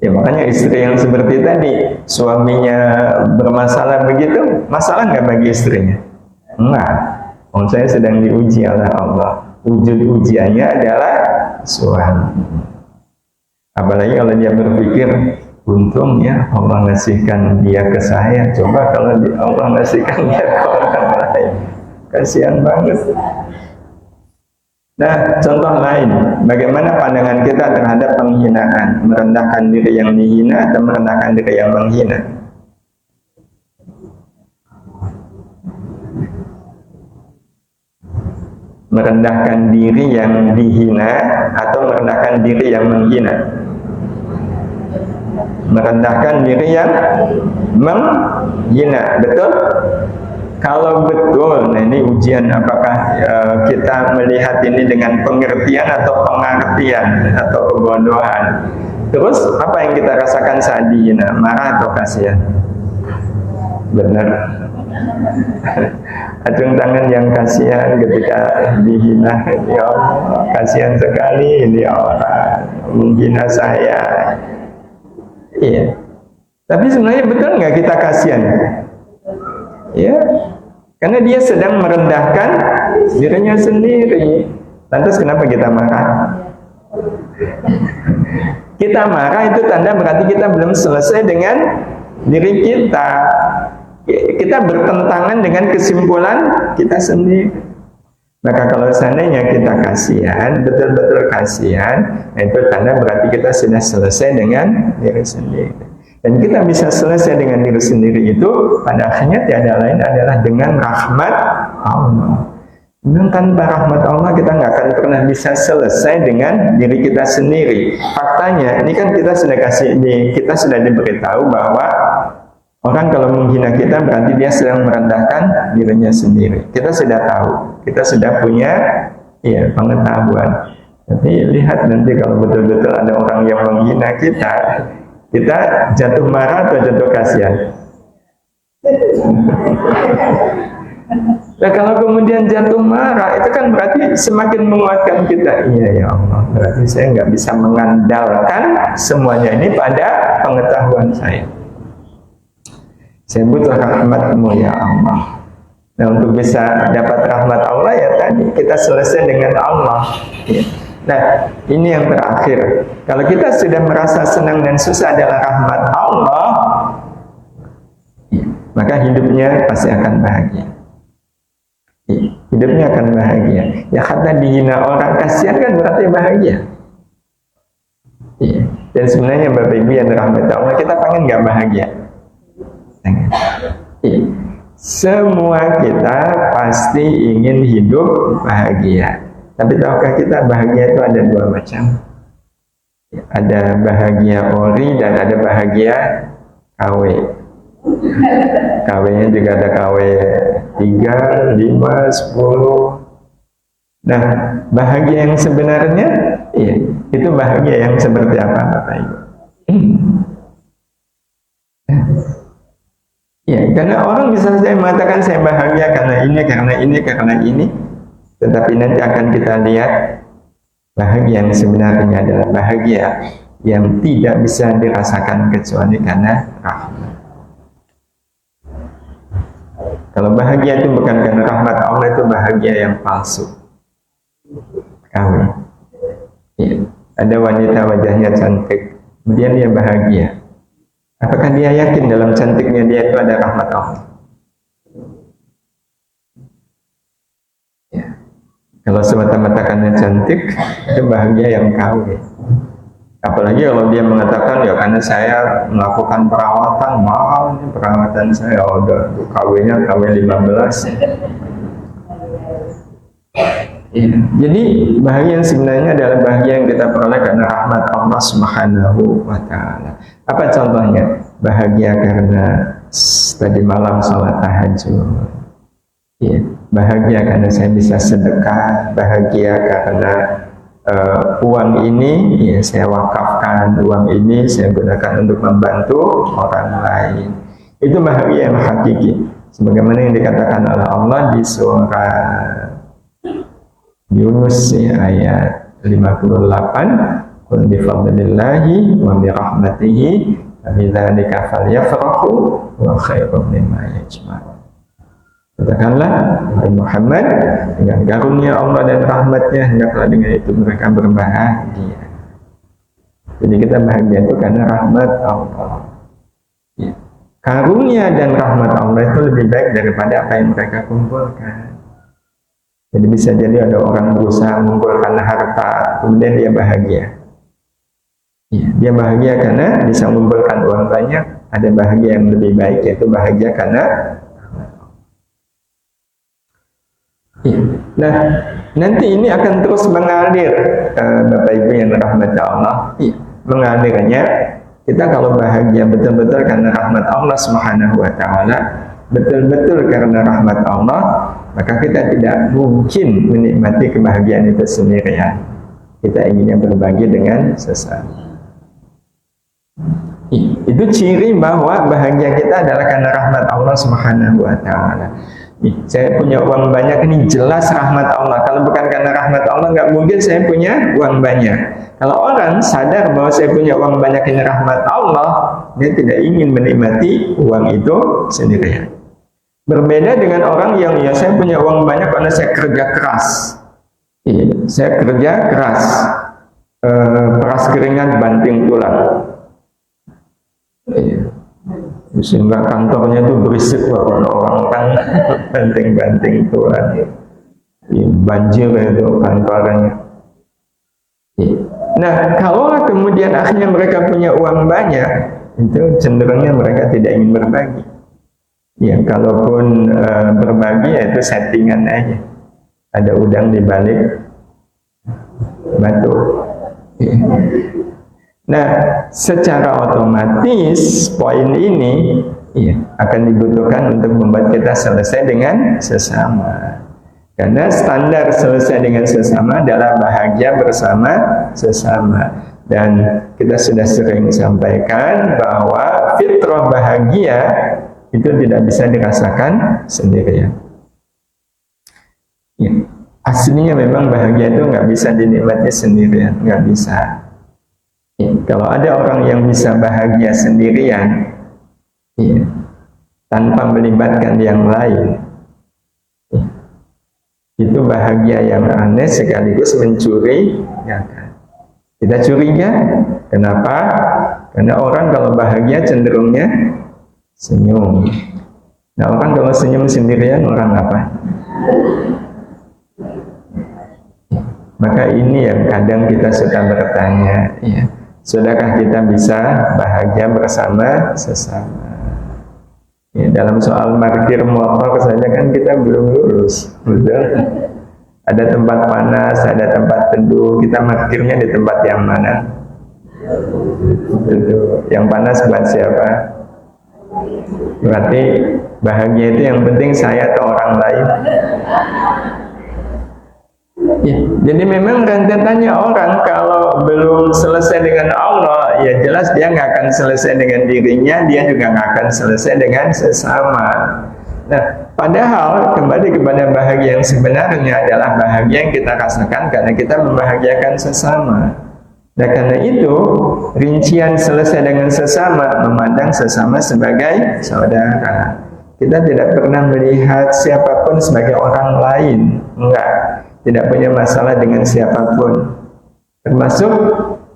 Ya makanya istri yang seperti tadi, suaminya bermasalah begitu, masalah nggak bagi istrinya? Enggak. Oh, saya sedang diuji oleh Allah. Wujud ujiannya adalah suami. Apalagi kalau dia berpikir, untung ya Allah ngasihkan dia ke saya. Coba kalau Allah ngasihkan dia ke orang lain, kasihan banget. Nah, contoh lain, bagaimana pandangan kita terhadap penghinaan, merendahkan diri yang dihina atau merendahkan diri yang menghina. Merendahkan diri yang dihina atau merendahkan diri yang menghina. Merendahkan diri yang menghina, betul? Kalau betul, nah ini ujian apakah kita melihat ini dengan pengertian atau pengertian atau kebodohan. Terus apa yang kita rasakan saat dihina? Marah atau kasihan? Benar. Acung tangan yang kasihan ketika dihina. Ya Allah, kasihan sekali ini orang menghina saya. Iya. Tapi sebenarnya betul nggak kita kasihan? Ya, karena dia sedang merendahkan dirinya sendiri. Lantas kenapa kita marah? Kita marah itu tanda berarti kita belum selesai dengan diri kita. Kita bertentangan dengan kesimpulan kita sendiri. Maka kalau seandainya kita kasihan, betul-betul kasihan, nah itu tanda berarti kita sudah selesai dengan diri sendiri. Dan kita bisa selesai dengan diri sendiri itu pada akhirnya tiada lain adalah dengan rahmat Allah. Dan tanpa rahmat Allah kita nggak akan pernah bisa selesai dengan diri kita sendiri. Faktanya ini kan kita sudah diberitahu bahwa orang kalau menghina kita berarti dia sedang merendahkan dirinya sendiri. Kita sudah tahu, kita sudah punya pengetahuan. Tapi lihat nanti kalau betul-betul ada orang yang menghina kita jatuh marah atau jatuh kasihan? Nah kalau kemudian jatuh marah, itu kan berarti semakin menguatkan kita. Iya ya Allah, berarti saya nggak bisa mengandalkan semuanya ini pada pengetahuan saya. Saya butuh rahmat-Mu ya Allah. Nah untuk bisa dapat rahmat Allah ya tadi kita selesai dengan Allah. Ya. Nah, ini yang terakhir. Kalau kita sudah merasa senang dan susah adalah rahmat Allah, maka hidupnya pasti akan bahagia. Hidupnya akan bahagia. Ya karena dihina orang, kasihan kan berarti bahagia. Dan sebenarnya Bapak Ibu yang rahmat Allah, kita pengen nggak bahagia? Pengen. Semua kita pasti ingin hidup bahagia. Tapi tahukah kita bahagia itu ada dua macam. Ada bahagia ori dan ada bahagia KW. KW-nya juga ada KW 3, 5, 10. Nah, bahagia yang sebenarnya itu bahagia yang seperti apa Bapak Ibu? Ya, karena orang bisa saja mengatakan saya bahagia karena ini. Tetapi nanti akan kita lihat bahagia yang sebenarnya adalah bahagia yang tidak bisa dirasakan kecuali karena rahmat. Kalau bahagia itu bukan karena rahmat Allah, itu bahagia yang palsu. Kawin. Ya. Ada wanita wajahnya cantik, kemudian dia bahagia. Apakah dia yakin dalam cantiknya dia itu ada rahmat Allah? Kalau semata-mata karena cantik, itu bahagia yang KW. Apalagi kalau dia mengatakan, ya karena saya melakukan perawatan, mahal ini perawatan saya, udah KW-nya KW 15. Ya. Jadi bahagia yang sebenarnya adalah bahagia yang kita peroleh karena rahmat Allah Subhanahu wa Ta'ala. Apa contohnya? Bahagia karena tadi malam sholat tahajud. Ya. Bahagia karena saya bisa sedekah, bahagia karena uang ini ya saya wakafkan, uang ini saya gunakan untuk membantu orang lain. Itu bahagia yang hakiki, sebagaimana yang dikatakan oleh Allah di surah Yunus ya, ayat 58, qul bi fadlillahi wa bi rahmatihi fa bidzalika falyafrahu wa khairum mimma yajma'un. Katakanlah Muhammad, dengan karunia Allah dan rahmatnya hendaklah dengan itu mereka berbahagia. Jadi kita bahagia itu karena rahmat Allah. Ya. Karunia dan rahmat Allah itu lebih baik daripada apa yang mereka kumpulkan. Jadi bisa jadi ada orang berusaha mengumpulkan harta, kemudian dia bahagia. Ya, dia bahagia karena bisa mengumpulkan uang banyak. Ada bahagia yang lebih baik, yaitu bahagia karena ya. Nah, nanti ini akan terus mengalir, Bapak Ibu yang rahmat Allah. Ya, mengalirnya kita kalau bahagia betul-betul karena rahmat Allah Subhanahu wa taala, betul-betul karena rahmat Allah, maka kita tidak mungkin menikmati kebahagiaan itu sendirian. Kita inginnya berbagi dengan sesama. Itu ciri bahwa bahagia kita adalah karena rahmat Allah Subhanahu wa taala. Saya punya uang banyak, ini jelas rahmat Allah. Kalau bukan karena rahmat Allah, nggak mungkin saya punya uang banyak. Kalau orang sadar bahwa saya punya uang banyak ini rahmat Allah, dia tidak ingin menikmati uang itu sendirian. Berbeda dengan orang yang ya saya punya uang banyak karena saya kerja keras. Saya kerja keras, peras keringat banting tulang. Sehingga kantornya itu berisik orang kan banting-banting tulang. Banjir itu kantornya. Nah, kalau kemudian akhirnya mereka punya uang banyak, itu cenderungnya mereka tidak ingin berbagi. Ya, kalaupun berbagi ya itu settingan aja. Ada udang di balik batu. Nah, secara otomatis poin ini akan dibutuhkan untuk membuat kita selesai dengan sesama. Karena standar selesai dengan sesama adalah bahagia bersama sesama. Dan kita sudah sering sampaikan bahwa fitrah bahagia itu tidak bisa dirasakan sendirian. Ya, aslinya memang bahagia itu nggak bisa dinikmati sendirian, nggak bisa. Ya, kalau ada orang yang bisa bahagia sendirian, tanpa melibatkan yang lain, itu bahagia yang aneh sekaligus mencuri. Ya kan? Kita curiga, kenapa? Karena orang kalau bahagia cenderungnya senyum. Nah, orang kalau senyum sendirian orang apa? Maka ini yang kadang kita suka bertanya, sudahkah kita bisa bahagia bersama sesama? Ya, dalam soal parkir motor saja kan kita belum lulus, betul? Ada tempat panas, ada tempat teduh. Kita parkirnya di tempat yang mana? Betul. Yang panas buat siapa? Berarti bahagia itu yang penting saya atau orang lain. Ya, jadi memang rentetannya orang kalau belum selesai dengan Allah, ya jelas dia nggak akan selesai dengan dirinya, dia juga nggak akan selesai dengan sesama. Nah, padahal kembali kepada bahagia yang sebenarnya adalah bahagia yang kita rasakan karena kita membahagiakan sesama. Nah, karena itu rincian selesai dengan sesama memandang sesama sebagai saudara. Kita tidak pernah melihat siapapun sebagai orang lain, enggak. Tidak punya masalah dengan siapapun. Termasuk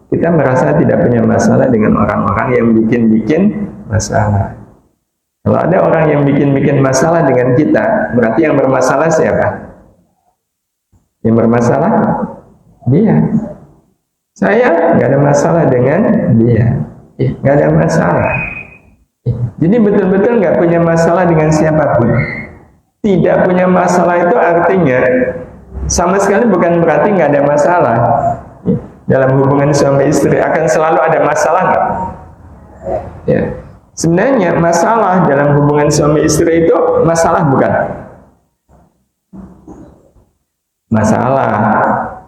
kita merasa tidak punya masalah dengan orang-orang yang bikin-bikin masalah. Kalau ada orang yang bikin-bikin masalah dengan kita, berarti yang bermasalah siapa? Yang bermasalah? Dia. Saya nggak ada masalah dengan dia. Nggak ada masalah. Jadi betul-betul nggak punya masalah dengan siapapun. Tidak punya masalah itu artinya sama sekali bukan berarti nggak ada masalah. Dalam hubungan suami istri akan selalu ada masalah nggak? Ya. Sebenarnya masalah dalam hubungan suami istri itu masalah bukan? Masalah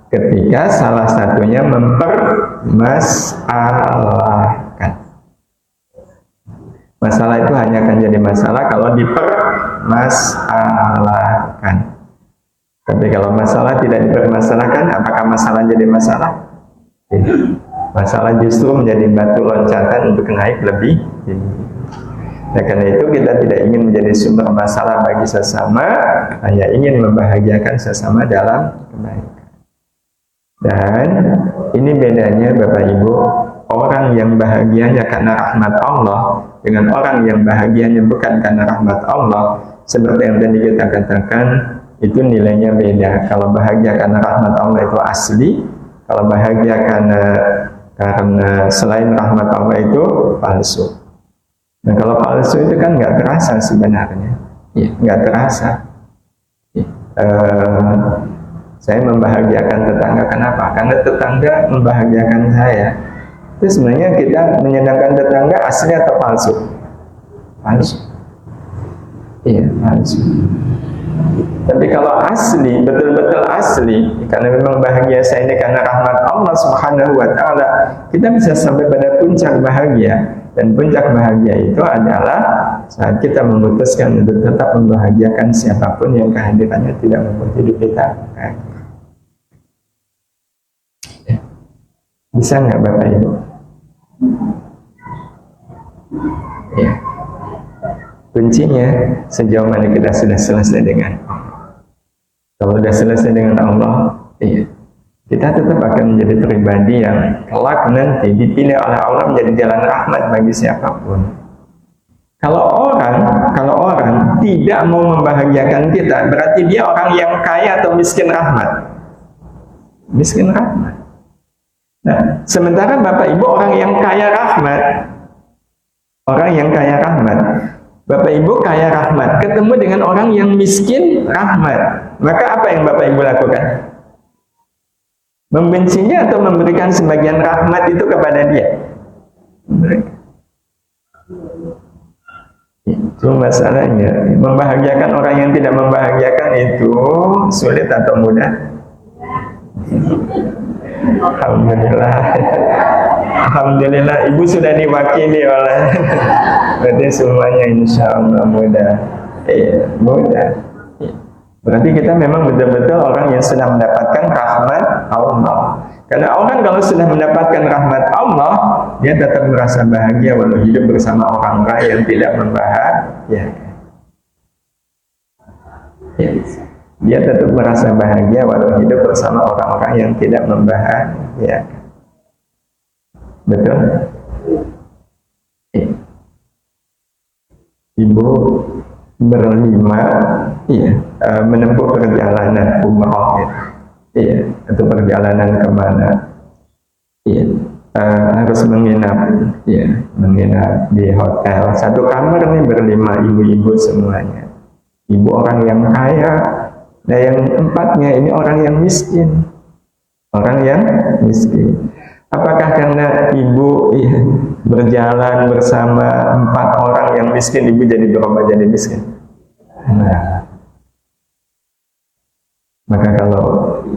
ketika salah satunya mempermasalahkan. Masalah itu hanya akan jadi masalah kalau dipermasalahkan. Tapi kalau masalah tidak dipermasalahkan, apakah masalah jadi masalah? Masalah justru menjadi batu loncatan untuk naik lebih tinggi. Nah, karena itu kita tidak ingin menjadi sumber masalah bagi sesama, hanya ingin membahagiakan sesama dalam kebaikan. Dan ini bedanya Bapak Ibu, orang yang bahagianya karena rahmat Allah dengan orang yang bahagianya bukan karena rahmat Allah. Seperti yang tadi kita katakan, itu nilainya beda. Kalau bahagia karena rahmat Allah itu asli, kalau bahagia karena selain rahmat Allah itu palsu. Nah kalau palsu itu kan nggak terasa sebenarnya, nggak terasa. Saya membahagiakan tetangga, kenapa? Karena tetangga membahagiakan saya. Itu sebenarnya kita menyenangkan tetangga asli atau palsu? Palsu. Iya, palsu. Tapi kalau asli, betul-betul asli, karena memang bahagia saya ini karena rahmat Allah Subhanahu wa Ta'ala, kita bisa sampai pada puncak bahagia. Dan puncak bahagia itu adalah saat kita memutuskan untuk tetap membahagiakan siapapun yang kehadirannya tidak membuat hidup kita. Bisa nggak Bapak Ibu? Ya. Kuncinya sejauh mana kita sudah selesai dengan Allah. Kalau sudah selesai dengan Allah, kita tetap akan menjadi pribadi yang kelak nanti dipilih oleh Allah menjadi jalan rahmat bagi siapapun. Kalau orang tidak mau membahagiakan kita, berarti dia orang yang kaya atau miskin rahmat. Miskin rahmat. Nah, sementara Bapak Ibu orang yang kaya rahmat. Orang yang kaya rahmat. Bapak Ibu kaya rahmat, ketemu dengan orang yang miskin rahmat. Maka apa yang Bapak Ibu lakukan? Membencinya atau memberikan sebagian rahmat itu kepada dia? Itu masalahnya. Membahagiakan orang yang tidak membahagiakan itu sulit atau mudah? Alhamdulillah. Alhamdulillah Ibu sudah diwakili oleh berarti semuanya insya Allah mudah. Mudah. Berarti kita memang betul-betul orang yang sudah mendapatkan rahmat Allah. Karena orang kalau sudah mendapatkan rahmat Allah, dia tetap merasa bahagia walau hidup bersama orang-orang yang tidak membahagiakan. Dia tetap merasa bahagia walau hidup bersama orang-orang yang tidak membahagiakan. Betul? Ibu berlima menempuh perjalanan umroh atau perjalanan kemana harus menginap di hotel satu kamar nih berlima ibu-ibu semuanya. Ibu orang yang kaya, nah yang empatnya ini orang yang miskin. Apakah karena ibu berjalan bersama 4 orang yang miskin, ibu jadi berubah jadi miskin? Nah, maka kalau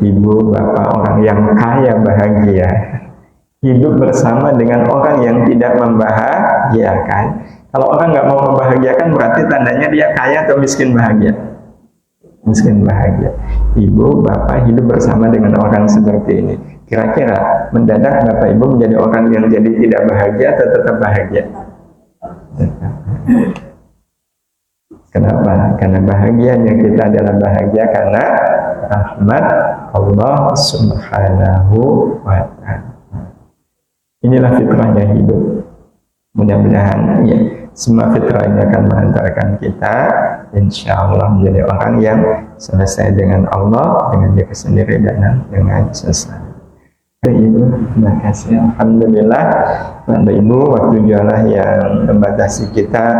ibu bapak orang yang kaya bahagia, hidup bersama dengan orang yang tidak membahagiakan. Kalau orang nggak mau membahagiakan, berarti tandanya dia kaya atau miskin bahagia? Miskin bahagia. Ibu bapak hidup bersama dengan orang seperti ini. Kira-kira mendadak Bapak Ibu menjadi orang yang jadi tidak bahagia atau tetap bahagia? Kenapa? Karena bahagianya kita adalah bahagia karena rahmat Allah Subhanahu wa Ta'ala. Inilah fitrahnya hidup. Mudah-mudahan semua fitrahnya akan mengantarkan kita insya Allah menjadi orang yang selesai dengan Allah, dengan diri sendiri dan dengan sesama. Ibu, terima kasih. Alhamdulillah, Bapak Ibu, waktu jualah yang membatasi kita.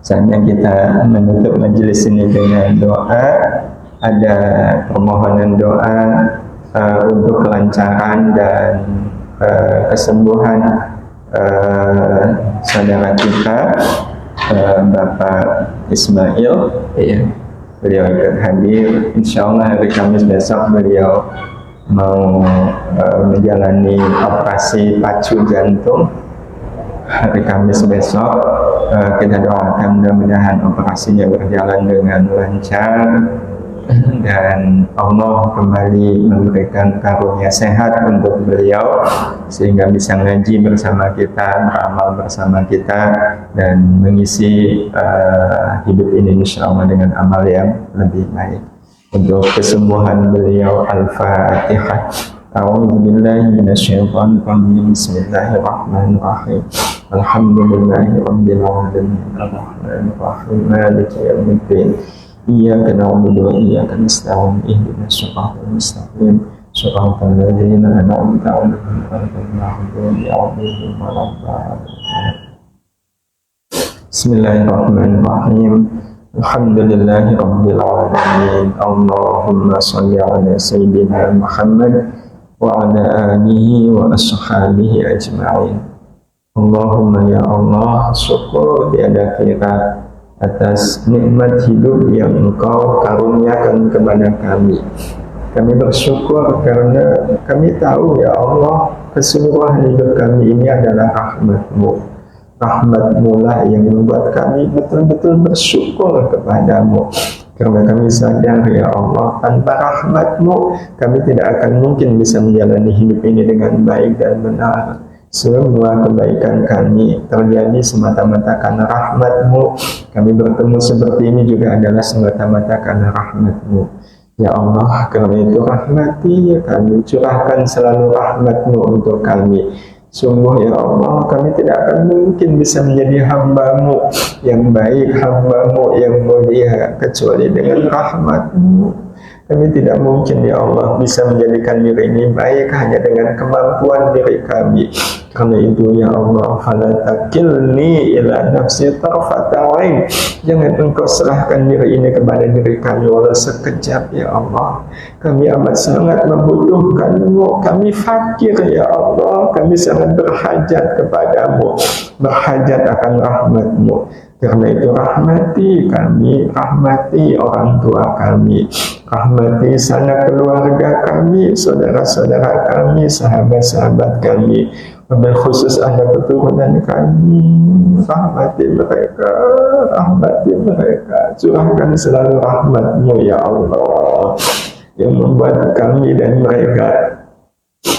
Saatnya kita menutup majelis ini dengan doa. Ada permohonan doa untuk kelancaran dan kesembuhan saudara kita, Bapak Ismail. Beliau ikut hadir. Insya Allah hari Kamis besok beliau mau menjalani operasi pacu jantung. Hari Kamis besok kita doakan mudah-mudahan operasinya berjalan dengan lancar dan Allah kembali memberikan karunia sehat untuk beliau sehingga bisa ngaji bersama kita, beramal bersama kita dan mengisi hidup ini insya Allah dengan amal yang lebih baik. Untuk kesembuhan beliau, Al-Fatihah. A'udzubillahi minasyaitonir rajim. Bismillahirrahmanirrahim. Alhamdulillahirabbil alamin. Arrahmanirrahim. Maliki yaumiddin. Iyyaka na'budu wa iyyaka nasta'in ihdinas siratal mustaqim siratal ladzina an'amta 'alaihim ghairil maghdubi 'alaihim waladdallin. Bismillahirrahmanirrahim. Alhamdulillahi rabbil alamin. Allahumma shalli ala sayyidina Muhammad wa ala alihi wa ashabihi ajma'in. Allahumma ya Allah, syukur tiada kira atas nikmat hidup yang Engkau karuniakan kepada kami. Kami bersyukur karena kami tahu ya Allah, keseluruhan hidup kami ini adalah rahmat-Mu. Rahmat-Mu lah yang membuat kami betul-betul bersyukur kepadamu. Karena kami sadar ya Allah, tanpa rahmat-Mu kami tidak akan mungkin bisa menjalani hidup ini dengan baik dan benar. Semua kebaikan kami terjadi semata-mata karena rahmat-Mu. Kami bertemu seperti ini juga adalah semata-mata karena rahmat-Mu. Ya Allah, karena itu rahmati kami, curahkan selalu rahmat-Mu untuk kami. Sungguh ya Allah, kami tidak akan mungkin bisa menjadi hamba-Mu yang baik, hamba-Mu yang mulia kecuali dengan rahmat-Mu. Kami tidak mungkin ya Allah bisa menjadikan diri ini baik hanya dengan kemampuan diri kami. Karena itu ya Allah, fala takilni ila nafsi tarfata ain. Jangan Engkau serahkan diri ini kepada diri kami walau sekejap ya Allah. Kami amat sangat membutuhkan-Mu. Kami fakir ya Allah. Kami sangat berhajat kepadamu, berhajat akan rahmat-Mu. Karena itu rahmati kami, rahmati orang tua kami, rahmati sanak keluarga kami, saudara-saudara kami, sahabat-sahabat kami, wabil khusus ada keturunan kami. Rahmati mereka, rahmati mereka. Curahkan selalu rahmat-Mu ya Allah, yang membuat kami dan mereka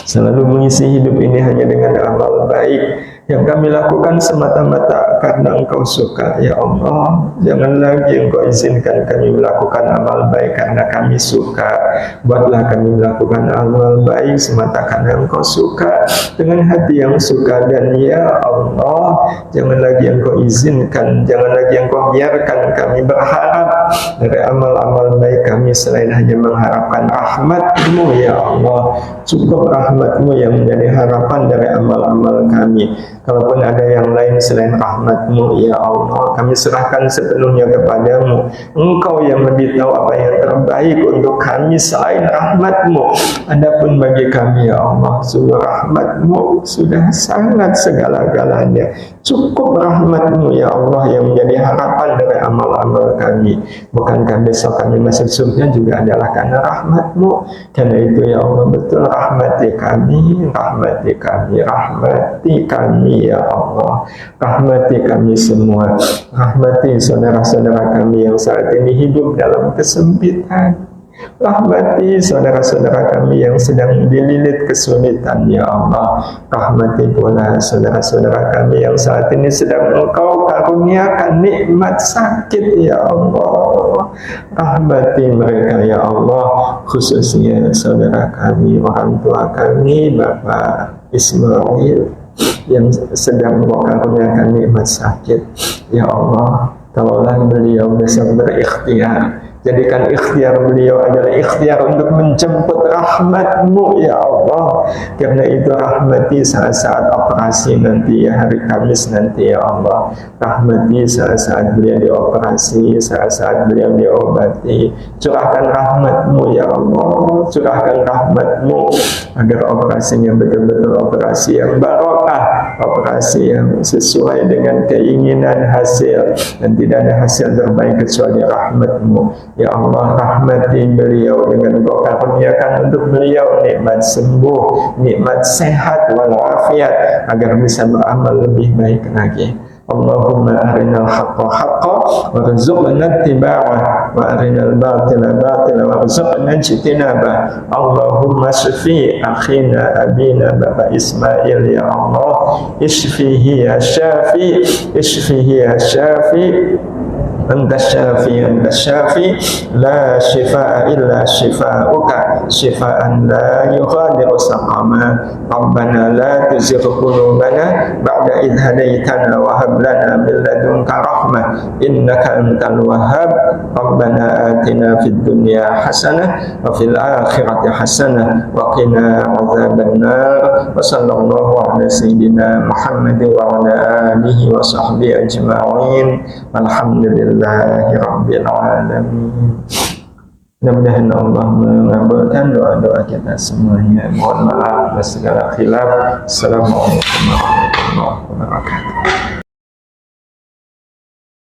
selalu mengisi hidup ini hanya dengan amal baik yang kami lakukan semata-mata karena Engkau suka ya Allah. Jangan lagi Engkau izinkan kami melakukan amal baik karena kami suka. Buatlah kami melakukan amal baik semata karena Engkau suka, dengan hati yang suka. Dan ya Allah, jangan lagi Engkau izinkan, jangan lagi Engkau biarkan kami berharap dari amal-amal baik kami selain hanya mengharapkan rahmat-Mu ya Allah. Cukup rahmat-Mu yang menjadi harapan dari amal-amal kami. Kalaupun ada yang lain selain rahmat-Mu ya Allah, kami serahkan sepenuhnya kepadamu. Engkau yang lebih tahu apa yang terbaik untuk kami selain rahmat-Mu. Adapun bagi kami ya Allah, sungguh rahmat-Mu sudah sangat segala-galanya. Cukup rahmat-Mu ya Allah yang menjadi harapan dari amal-amal kami. Bukankah besok kami masuk surga juga adalah karena rahmat-Mu? Karena itu ya Allah, betul rahmati kami, rahmati kami, rahmati kami ya Allah, rahmati kami semua, rahmati saudara-saudara kami yang saat ini hidup dalam kesempitan, rahmati saudara-saudara kami yang sedang dililit kesulitan ya Allah, rahmati pula saudara-saudara kami yang saat ini sedang Engkau karuniakan nikmat sakit ya Allah, rahmati mereka ya Allah, khususnya saudara kami, orang tua kami, Bapak Ismail yang sedang Engkau karuniakan nikmat sakit ya Allah. Kalaulah beliau besok berikhtiar, jadikan ikhtiar beliau adalah ikhtiar untuk menjemput rahmat-Mu ya Allah. Karena itu rahmati saat-saat operasi nanti ya, hari Kamis nanti ya Allah. Rahmati saat-saat beliau dioperasi, saat-saat beliau diobati. Curahkan rahmat-Mu ya Allah, curahkan rahmat-Mu agar operasinya betul-betul operasi yang barokah, operasi yang sesuai dengan keinginan hasil, dan tidak ada hasil terbaik kecuali rahmat-Mu ya Allah. Rahmati beliau dengan Engkau karuniakan untuk beliau nikmat sembuh, nikmat sehat walafiat, agar bisa beramal lebih baik lagi. Allahumma arinal haqqa haqqa warzuqna ittiba'ah wa arinal batila batila warzuqna ijtinabah. Allahumma shfi akhina abina Bapak Ismail ya Allah, ishfihi ya syafi, ishfihi ya syafi, antas syafi la shifaa illa shifaa'uka shifaan la yughadiru saqama. Rabbana la tuzigh qulubana ba'da idh hadaitana wa hab lana min ladunka rahmah innaka antal wahhab. Rabbana atina fid dunya hasanah wa fil akhirati hasanah wa qina adzabannar. Wa sallallahu ala sayyidina Muhammad wa ala alihi wa sahbihi ajma'in. Alhamdulillahi rabbil alamin. Mudah-mudahan Allah mengabulkan doa-doa kita semuanya. Mohon maaf atas segala khilaf. Assalamualaikum warahmatullahi wabarakatuh.